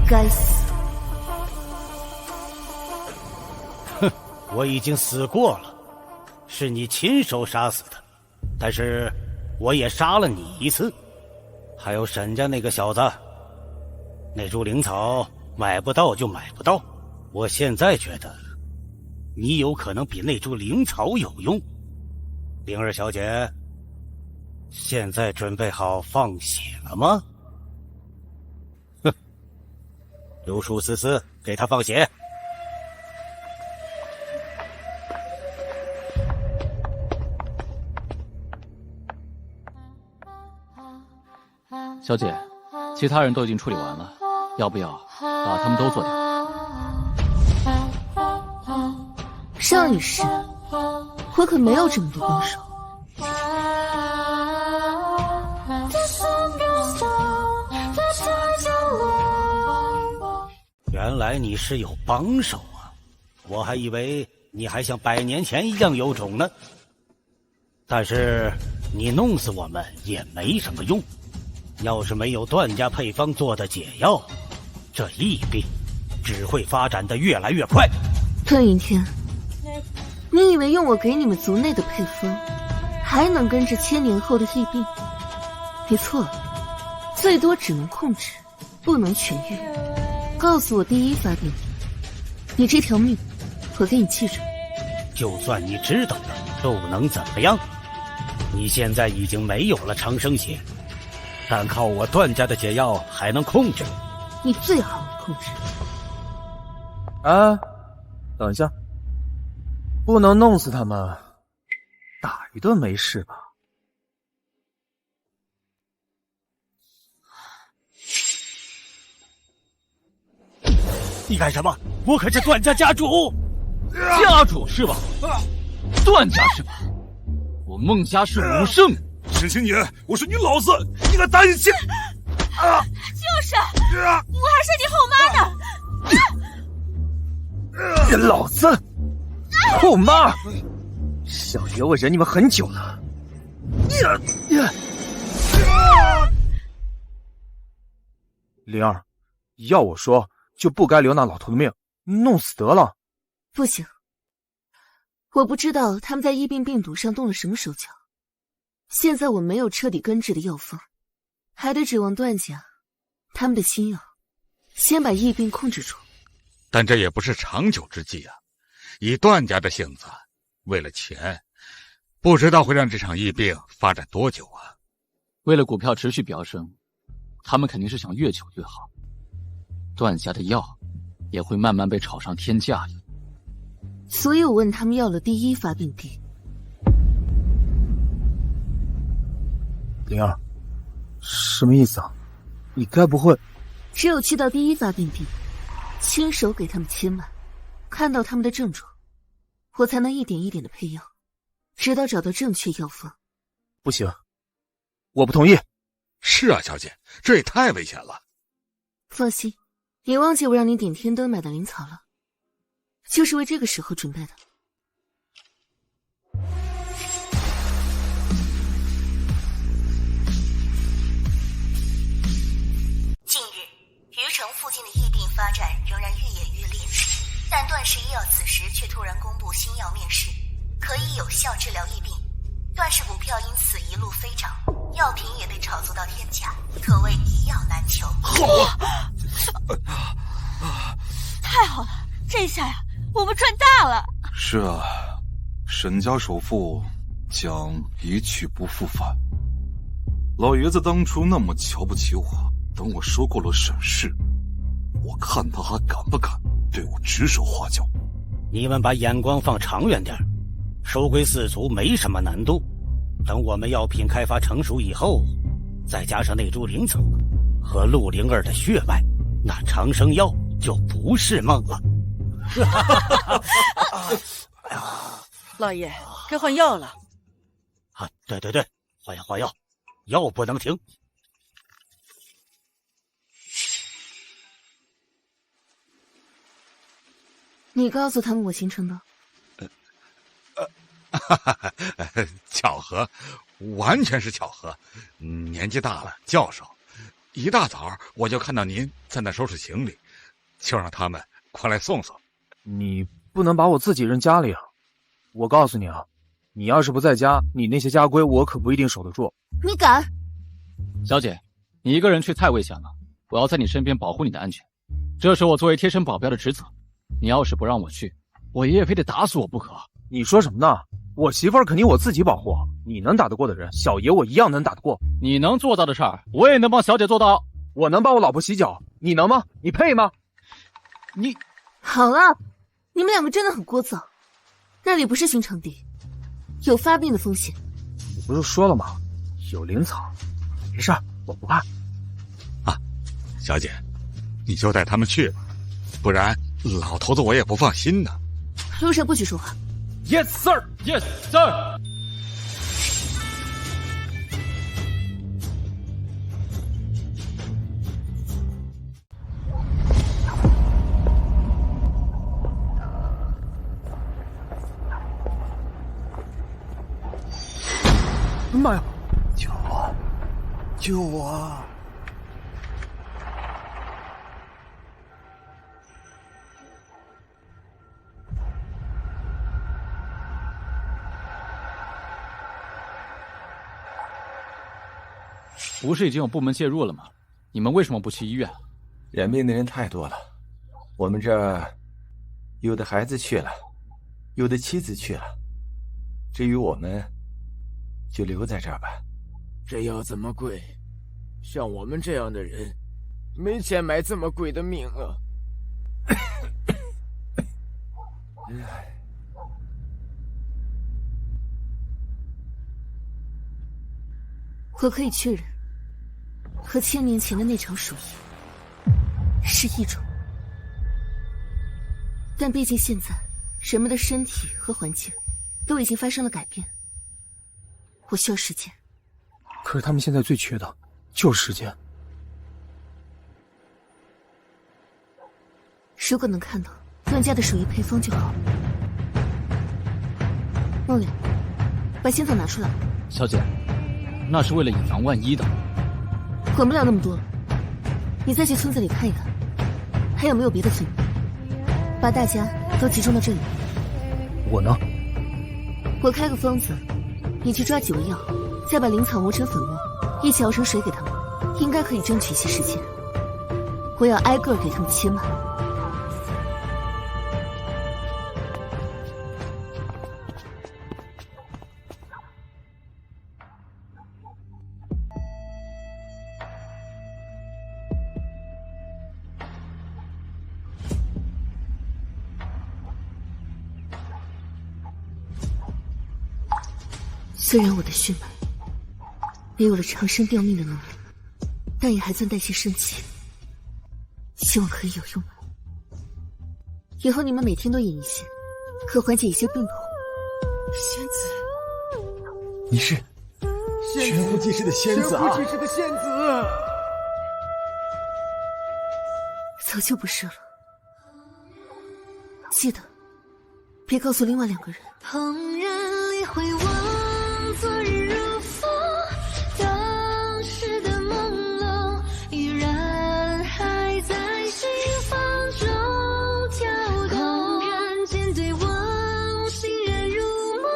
该死！我已经死过了，是你亲手杀死的，但是我也杀了你一次。还有沈家那个小子，那株灵草买不到就买不到，我现在觉得你有可能比那株灵草有用。灵儿小姐，现在准备好放血了吗？哼，刘叔思思，给他放血。小姐，其他人都已经处理完了，要不要把他们都做掉？上一世我可没有这么多帮手。原来你是有帮手啊，我还以为你还像100年前一样有种呢。但是你弄死我们也没什么用，要是没有段家配方做的解药，这疫病只会发展得越来越快。段云天，你以为用我给你们族内的配方，还能跟着1000年后的疫病？你错了，最多只能控制，不能痊愈。告诉我第一发病，你这条命，我给你记住。就算你知道了，又能怎么样？你现在已经没有了长生血，但靠我段家的解药还能控制。你最好能控制。啊，等一下，不能弄死他们，打一顿没事吧？你干什么？我可是段家家主。家主是吧？段家是吧？我孟家是武圣。沈青年，我是你老子，你敢胆小？就是，我还是你后妈呢。忍老子！后妈！小爷我忍你们很久了。灵儿，要我说，就不该留那老头的命，弄死得了。不行，我不知道他们在疫病病毒上动了什么手脚。现在我没有彻底根治的药方，还得指望段家他们的心药，先把疫病控制住。但这也不是长久之计啊！以段家的性子，为了钱，不知道会让这场疫病发展多久啊！为了股票持续飙升，他们肯定是想越久越好。段家的药也会慢慢被炒上天价的。所以我问他们要了第一发病地。灵儿，什么意思啊？你该不会……只有去到第一发病地，亲手给他们签满，看到他们的症状，我才能一点一点的配药，直到找到正确药方。不行，我不同意。是啊，小姐，这也太危险了。放心，你忘记我让你点天灯买的灵草了，就是为这个时候准备的。近日，余城附近的疫病发展仍然愈演愈烈，但段氏医药此时却突然公布新药面世，可以有效治疗疫病。段氏股票因此一路飞涨，药品也被炒作到天价，可谓一药难求。太好了，这下呀，我们赚大了。是啊，沈家首富将一去不复返。老爷子当初那么瞧不起我，等我收购了沈氏，我看他还敢不敢对我指手画脚。你们把眼光放长远点，收归四族没什么难度，等我们药品开发成熟以后，再加上那株灵草和陆灵儿的血脉，那长生药就不是梦了。老爷，该换药了。啊，对，换药，药不能停。你告诉他们我行程的。巧合，完全是巧合。年纪大了，教授，一大早我就看到您在那收拾行李，就让他们过来送送。你不能把我自己扔家里啊！我告诉你啊，你要是不在家，你那些家规我可不一定守得住。你敢？小姐，你一个人去太危险了，我要在你身边保护你的安全，这是我作为贴身保镖的职责。你要是不让我去，我爷爷非得打死我不可。你说什么呢？我媳妇儿肯定我自己保护，你能打得过的人，小爷我一样能打得过。你能做到的事儿，我也能帮小姐做到。我能帮我老婆洗脚，你能吗？你配吗？你好了，你们两个真的很聒噪，那里不是寻常地，有发病的风险。你不是说了吗？有灵草，没事，我不怕。啊，小姐，你就带他们去吧，不然老头子我也不放心呢。路上不许说话。Yes, sir. Yes, sir. 妈呀！救我！救我！不是已经有部门介入了吗？你们为什么不去医院？染病的人太多了，我们这儿有的孩子去了，有的妻子去了，至于我们，就留在这儿吧。这药这么贵，像我们这样的人，没钱买这么贵的命啊！我可以确认，和1000年前的那场鼠疫是一种，但毕竟现在人们的身体和环境都已经发生了改变，我需要时间。可是他们现在最缺的就是时间。如果能看到段家的鼠疫配方就好。梦莲，把仙草拿出来。小姐，那是为了以防万一的。管不了那么多，你再去村子里看一看，还有没有别的村民，把大家都集中到这里。我呢？我开个方子，你去抓几味药，再把灵草磨成粉末，一起熬成水给他们，应该可以争取一些时间。我要挨个给他们切脉。虽然我的血脉没有了长生吊命的能力，但也还算带些生气，希望可以有用吧。以后你们每天都饮一些，可缓解一些病痛。仙子，你是悬壶济世的仙子啊！悬壶济世的仙子，早就不是了。记得别告诉另外2个人。怦然理会望昨日如风，当时的朦胧依然还在心房中跳动。忽然间对望，欣然入梦。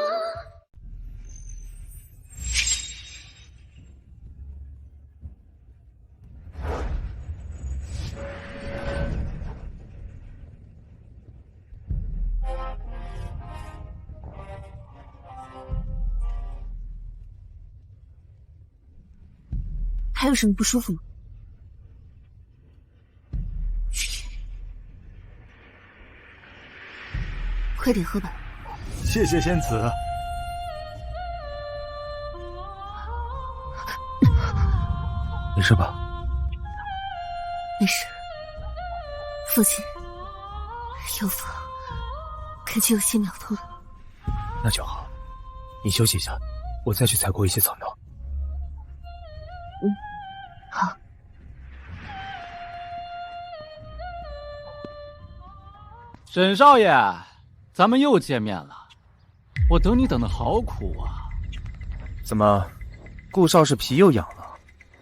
还有什么不舒服吗？快点喝吧。谢谢仙子。没事吧？没事，父亲，药方感觉有些苗头了。那就好，你休息一下，我再去采购一些草药。好。沈少爷，咱们又见面了，我等你等得好苦啊！怎么，顾少是皮又痒了？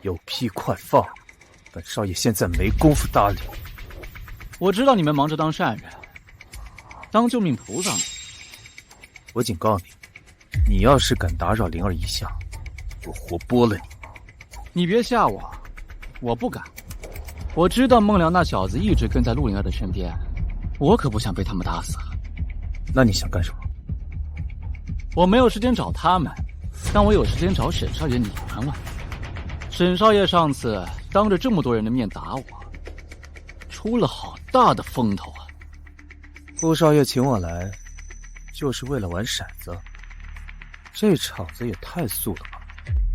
有屁快放！本少爷现在没工夫搭理。我知道你们忙着当善人，当救命菩萨呢。我警告你，你要是敢打扰灵儿一下，我活剥了你！你别吓我，我不敢。我知道孟良那小子一直跟在陆灵儿的身边，我可不想被他们打死。那你想干什么？我没有时间找他们，但我有时间找沈少爷你玩玩。沈少爷上次当着这么多人的面打我，出了好大的风头啊！顾少爷请我来，就是为了玩骰子，这场子也太素了吧？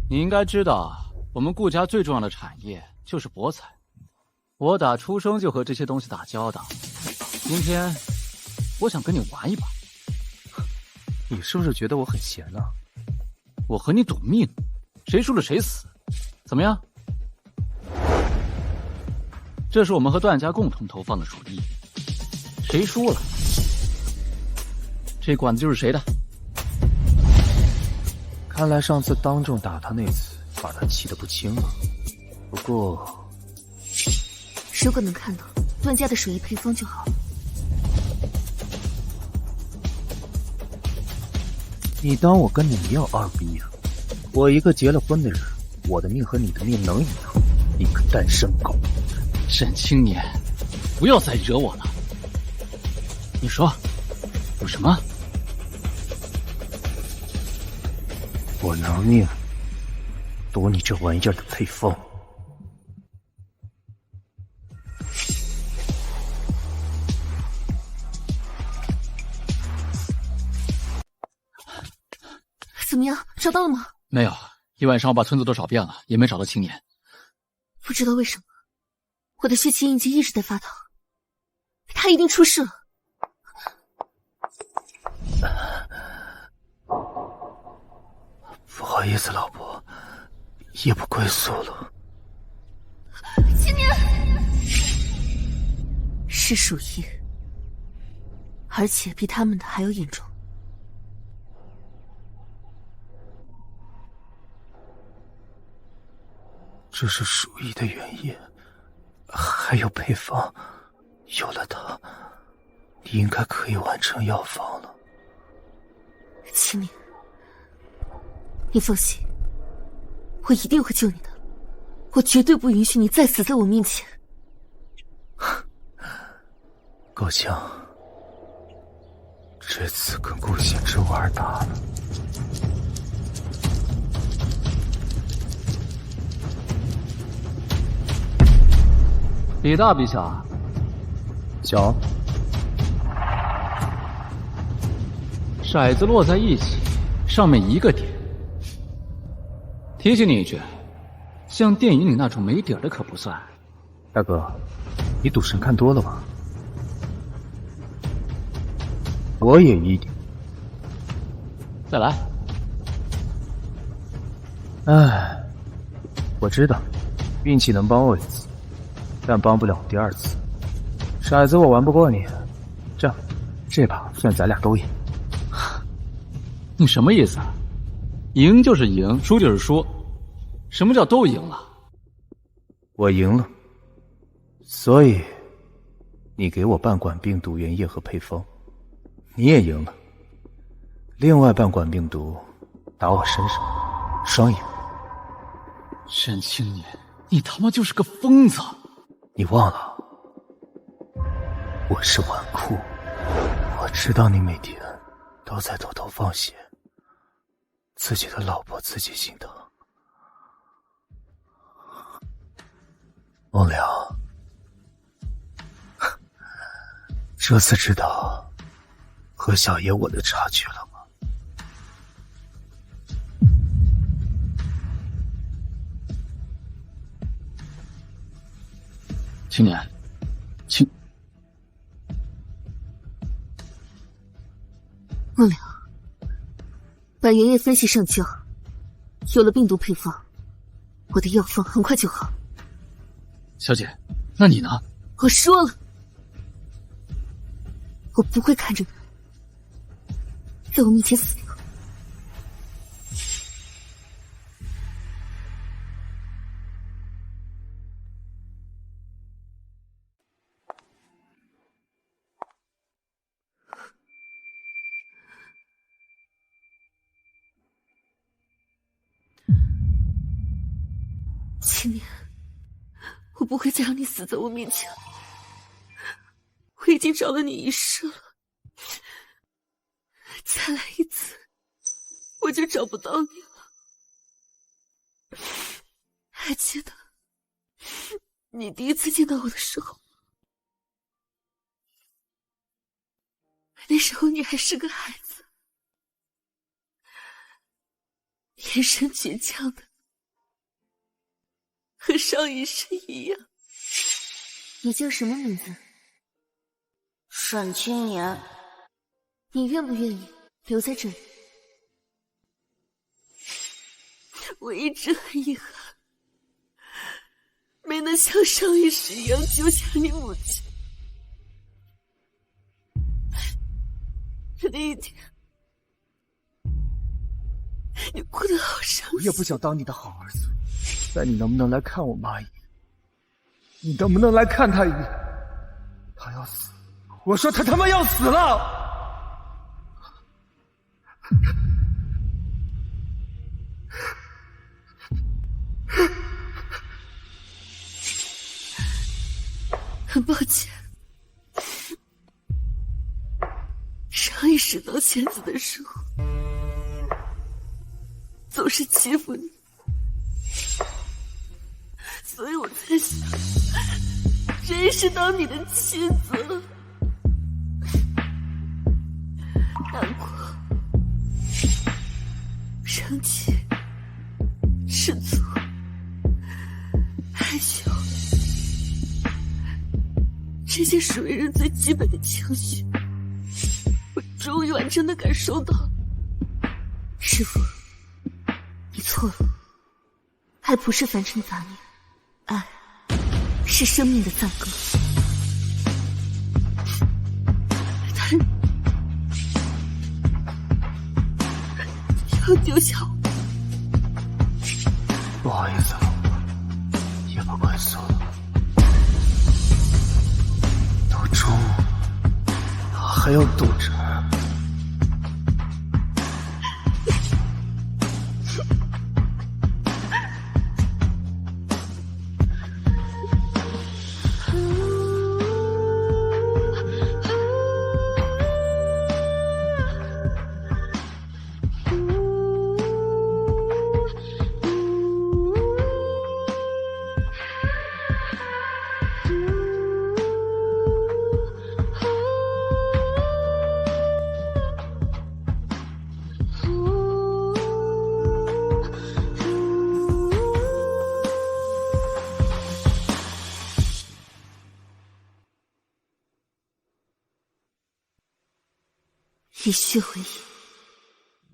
你应该知道，我们顾家最重要的产业就是博彩。我打出生就和这些东西打交道，今天我想跟你玩一把。你是不是觉得我很闲啊？我和你赌命，谁输了谁死，怎么样？这是我们和段家共同投放的属地，谁输了，这管子就是谁的。看来上次当众打他那次，把他气得不轻啊。不过，如果能看到段家的手艺配方就好。你当我跟你一样二逼啊？我一个结了婚的人，我的命和你的命能一样？你个单身狗！沈青年，不要再惹我了。你说，有什么？我拿命赌你这玩意儿的配方。怎么样，找到了吗？没有，一晚上我把村子都找遍了，也没找到青年。不知道为什么，我的血气印记一直在发烫，他一定出事了。不好意思，老婆，夜不归宿了。青年是属意，而且比他们的还要严重。这是鼠疫的原液，还有配方，有了它，你应该可以完成药方了。青年，你放心，我一定会救你的，我绝对不允许你再死在我面前。够呛，这次跟顾贤之玩大了。比大比小？小。骰子落在一起，上面一个点。提醒你一句，像电影里那种没底儿的可不算。大哥，你赌神看多了吧？我也一点。再来。唉，我知道，运气能帮我一次，但帮不了我第二次。骰子我玩不过你，这样，这把算咱俩都赢。你什么意思啊？赢就是赢，输就是输。什么叫都赢了？我赢了，所以你给我半管病毒原液和配方，你也赢了。另外半管病毒打我身上，双赢。沈青年，你他妈就是个疯子！你忘了，我是纨绔，我知道你每天都在偷偷放血，自己的老婆自己心疼。孟良，这次知道和小爷我的差距了吗？青年，孟良，把原液分析上交，有了病毒配方，我的药方很快就好。小姐，那你呢？我说了，我不会看着你在我面前死掉。青年，我不会再让你死在我面前了。我已经找了你一世了，再来一次，我就找不到你了。还记得你第一次见到我的时候，那时候你还是个孩子，眼神倔强的，和上一世一样。你叫什么名字？沈青年。你愿不愿意留在这里？我一直很遗憾，没能像上一世一样救下你母亲。那一天，你哭得好伤心。我也不想当你的好儿子，但你能不能来看我妈一眼？你能不能来看她一眼？她要死，我说她他妈要死了！很抱歉，上一世当仙子的时候，总是欺负你，所以我才想这一世当你的妻子。难过、生气、吃醋、害羞，这些属于人最基本的情绪，我终于完整的感受到了。师父，你错了，爱不是凡尘杂念，爱是生命的赞歌。但要丢下我，不好意思了，也不怪错了。都中午还要堵着。以血为引，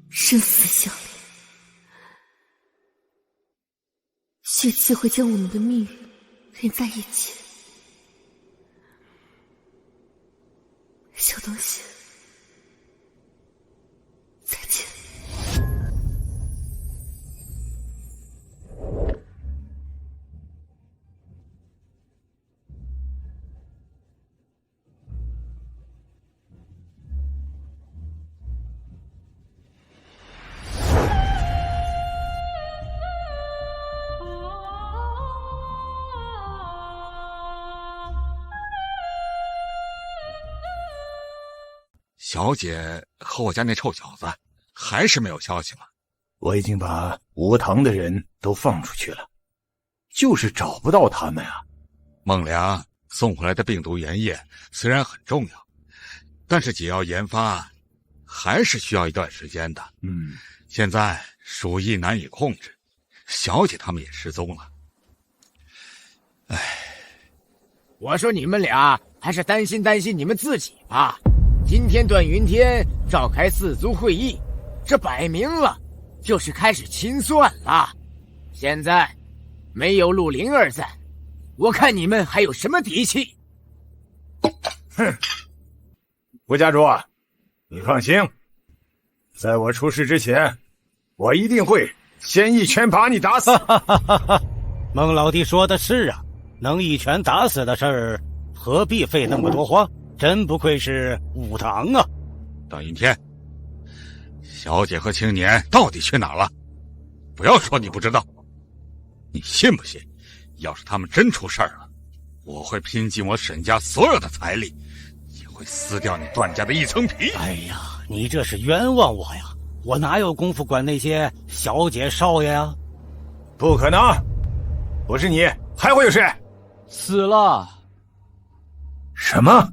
生死相连，血气会将我们的命运连在一起。小东西，再见。小姐和我家那臭小子还是没有消息吗？我已经把吴堂的人都放出去了，就是找不到他们啊。孟良送回来的病毒原液虽然很重要，但是解药研发还是需要一段时间的。现在鼠疫难以控制，小姐他们也失踪了。我说你们俩还是担心你们自己吧。今天段云天召开四族会议，这摆明了就是开始清算了。现在没有陆灵儿在，我看你们还有什么底气？哼，吴家主，你放心，在我出事之前，我一定会先一拳把你打死。孟老弟说的是啊，能一拳打死的事儿，何必费那么多话？真不愧是武堂啊！段云天，小姐和青年到底去哪儿了？不要说你不知道。你信不信？要是他们真出事儿了，我会拼尽我沈家所有的财力，也会撕掉你段家的一层皮。哎呀，你这是冤枉我呀！我哪有功夫管那些小姐少爷呀？不可能，不是你还会有谁？死了。什么？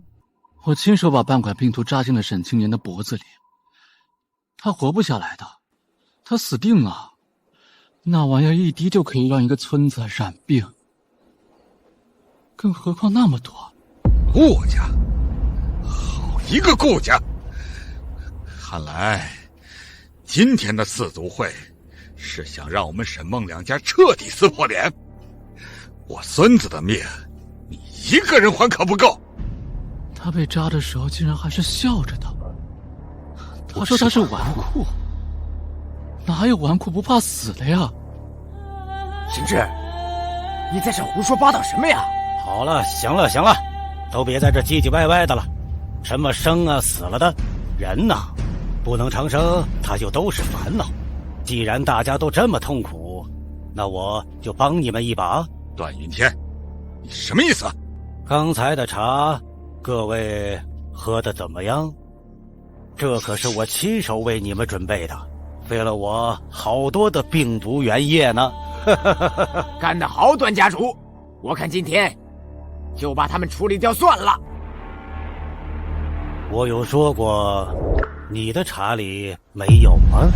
我亲手把半管病毒扎进了沈青年的脖子里，他活不下来的，他死定了。那玩意儿一滴就可以让一个村子染病，更何况那么多。顾家，好一个顾家！看来今天的四族会是想让我们沈孟两家彻底撕破脸。我孙子的命，你一个人还可不够。他被扎的时候竟然还是笑着的。他说他是纨绔，哪有纨绔不怕死的呀？秦志，你在这胡说八道什么呀？好了，行了，都别在这唧唧歪歪的了。什么生啊死了的，人呐，不能长生，他就都是烦恼。既然大家都这么痛苦，那我就帮你们一把。段云天，你什么意思？刚才的茶，各位喝得怎么样？这可是我亲手为你们准备的，费了我好多的病毒原液呢。干得好，段家主！我看今天就把他们处理掉算了。我有说过你的茶里没有吗？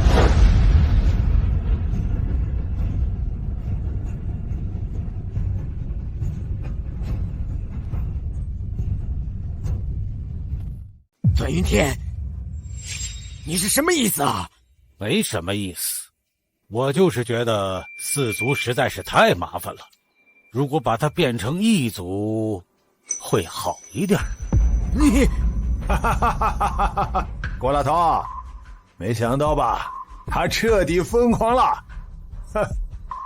段云天，你是什么意思啊？没什么意思，我就是觉得四族实在是太麻烦了，如果把它变成一族会好一点。你郭老头，没想到吧，他彻底疯狂了。哼，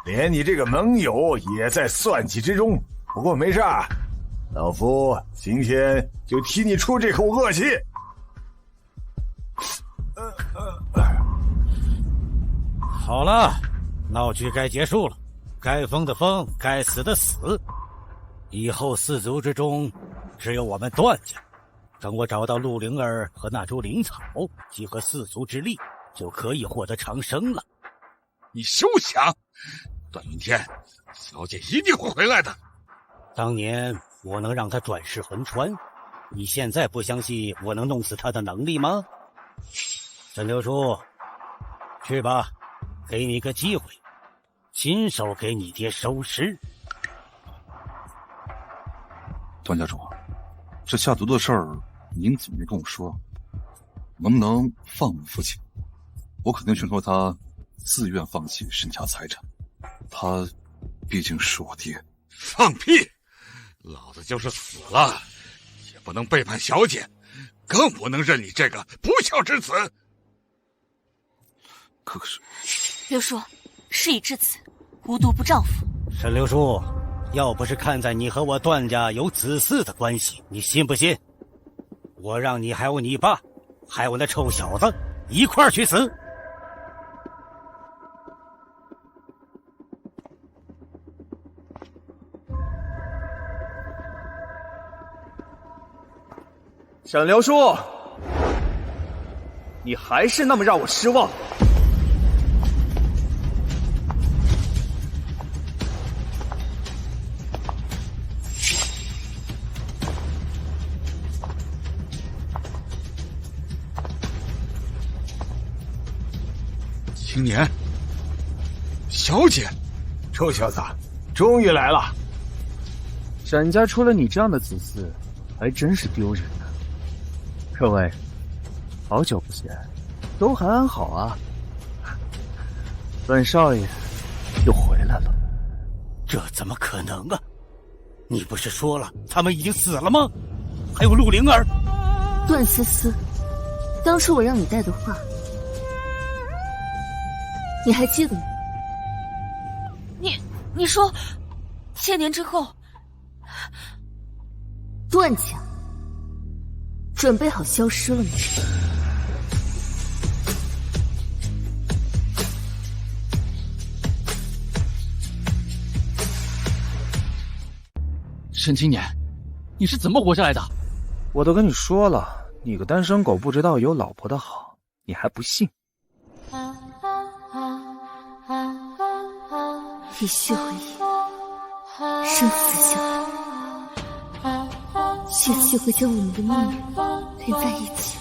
连你这个盟友也在算计之中。不过没事，老夫今天就替你出这口恶气。好了，闹剧该结束了，该疯的疯，该死的死。以后四族之中，只有我们段家。等我找到陆灵儿和那株灵草，集合四族之力，就可以获得长生了。你休想！段云天，小姐一定会回来的。当年我能让她转世魂穿，你现在不相信我能弄死她的能力吗？沈六叔，去吧，给你个机会，亲手给你爹收尸。段家主，这下毒的事儿您怎么没跟我说？能不能放我父亲？我肯定劝说他自愿放弃沈家财产，他毕竟是我爹。放屁！老子就是死了，也不能背叛小姐，更不能认你这个不孝之子。可是，六叔，事已至此，无毒不丈夫。沈六叔，要不是看在你和我段家有子嗣的关系，你信不信？我让你还有你爸，还有那臭小子一块儿去死！沈流叔，你还是那么让我失望。青年，小姐，臭小子，终于来了！沈家出了你这样的子嗣，还真是丢人啊！各位，好久不见，都还安好啊？段少爷又回来了。这怎么可能啊？你不是说了他们已经死了吗？还有陆灵儿。段思思，当初我让你带的话，你还记得吗？你说，1000年之后，段家准备好消失了吗？沈青年，你是怎么活下来的？我都跟你说了，你个单身狗不知道有老婆的好，你还不信？以血为饮，生死相依，血气会将我们的命运连在一起。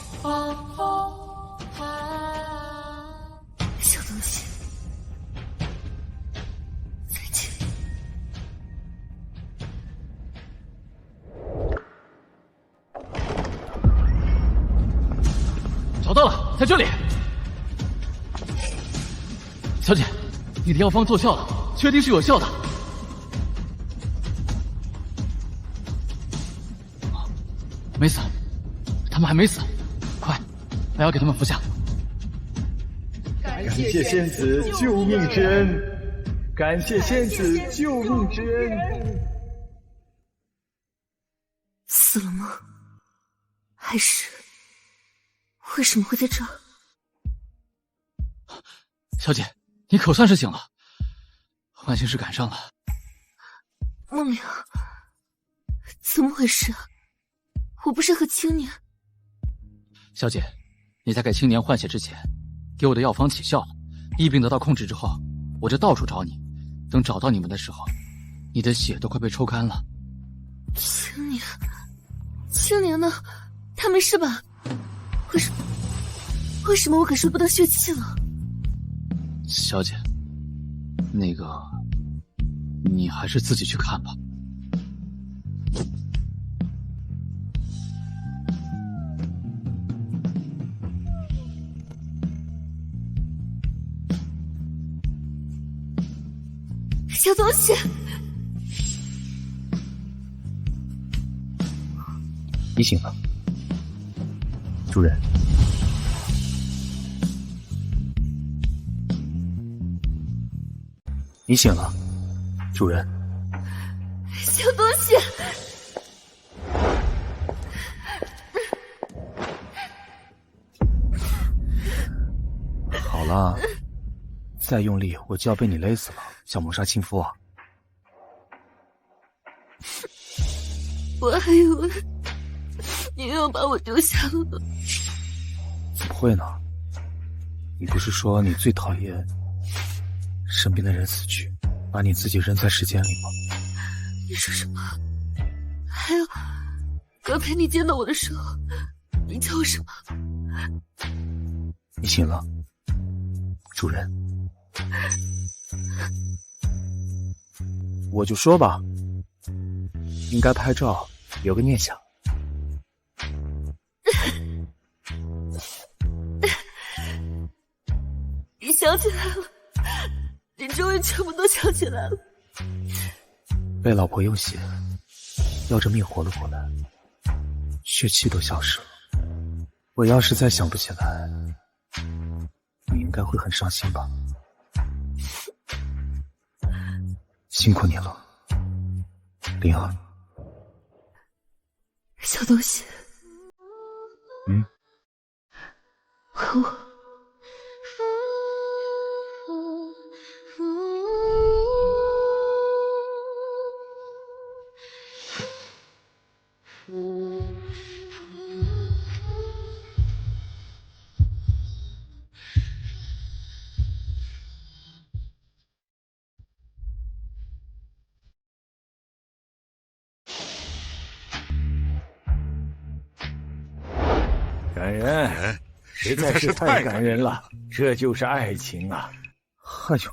小东西，再见。找到了，在这里。小姐，你的药方奏效了，确定是有效的。没死，他们还没死，快，把药给他们服下。感谢仙子救命之恩，感谢仙子救命之恩。死了吗？还是为什么会在这儿？小姐，你可算是醒了，万幸是赶上了。梦凉，怎么回事？我不是和青年……小姐，你在给青年换血之前，给我的药方起效了，疫病得到控制之后，我就到处找你，等找到你们的时候，你的血都快被抽干了。青年呢？他没事吧？为什么我感受不到血气了？小姐，那个，你还是自己去看吧。小东西，你醒了，主人。你醒了，主人。小东西，好了，再用力我就要被你勒死了，小谋杀亲夫啊！我还以为你又要把我丢下了。怎么会呢？你不是说你最讨厌身边的人死去，把你自己扔在时间里吗？你说什么？还有，刚才你见到我的时候，你叫我什么？你醒了，主人。我就说吧，应该拍照留个念想。你想起来了，你终于全部都想起来了。被老婆用血要着命活了过来，血气都消失了。我要是再想不起来，你应该会很伤心吧？辛苦你了，灵儿。小东西，和我。感人，实在是太感人了，这就是爱情啊！哎呦，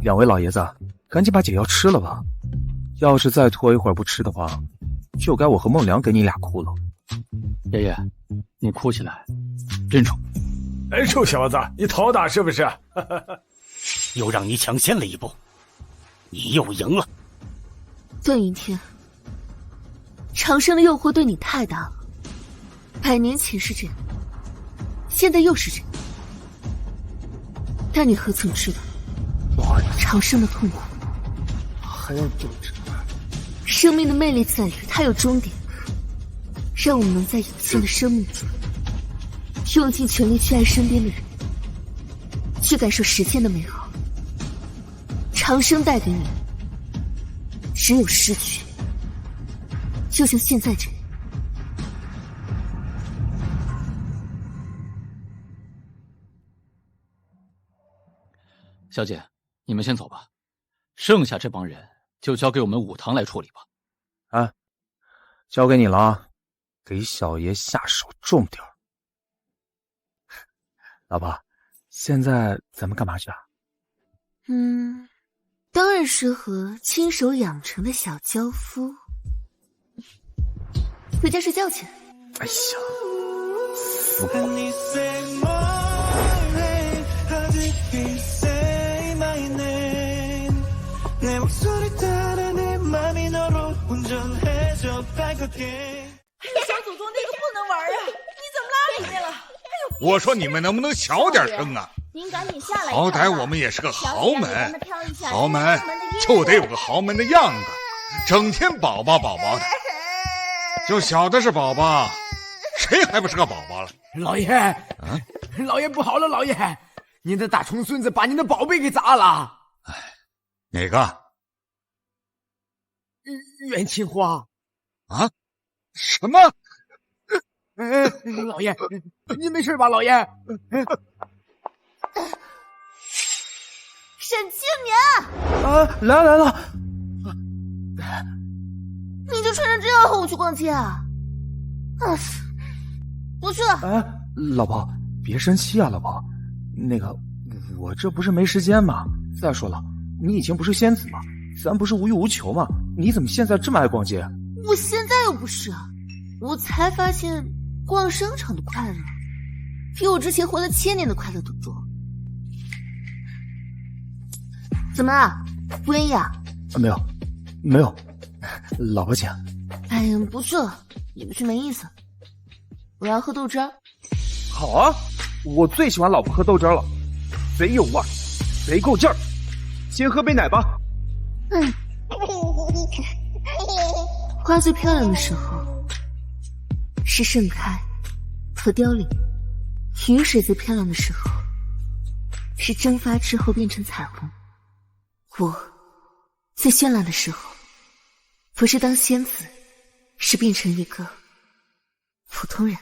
两位老爷子，赶紧把解药吃了吧，要是再拖一会儿不吃的话，就该我和孟良给你俩哭了。爷爷，你哭起来真丑。哎，臭小子，你讨打是不是？又让你抢先了一步，你又赢了。段云天，长生的诱惑对你太大了，100年前是这样，现在又是这样，但你何曾知道长生的痛苦？还要纠缠？生命的魅力在于它有终点，让我们能在有限的生命中，用尽全力去爱身边的人，去感受时间的美好。长生带给你只有失去，就像现在这样。小姐，你们先走吧，剩下这帮人就交给我们武堂来处理吧。啊，交给你了啊，给小爷下手重点儿。老婆，现在咱们干嘛去啊？当然是和亲手养成的小娇夫回家睡觉去。哎呀，死鬼！小祖宗那个不能玩啊！你怎么拉里面了？我说你们能不能小点声啊？您赶紧下来！好歹我们也是个豪门，豪门就得有个豪门的样子，整天宝宝宝宝的，就小的是宝宝，谁还不是个宝宝了？老爷，老爷不好了，老爷，您的大重孙子把您的宝贝给砸了。哎，哪个？袁青花。啊？什么？老爷，您没事吧，老爷？沈清年啊，来了！你就穿成这样和我去逛街啊？不去了。啊，老婆，别生气啊，老婆。那个，我这不是没时间吗？再说了，你以前不是仙子吗？咱不是无欲无求吗？你怎么现在这么爱逛街？我现在又不是，我才发现逛商场的快乐，比我之前活了1000年的快乐都多。怎么啊？不愿意啊？没有，老婆请。哎呀，不去了，也不去没意思。我要喝豆汁儿。好啊，我最喜欢老婆喝豆汁了，贼有味儿，贼够劲儿。先喝杯奶吧。花最漂亮的时候是盛开和凋零，雨水最漂亮的时候是蒸发之后变成彩虹。我最绚烂的时候不是当仙子，是变成一个普通人。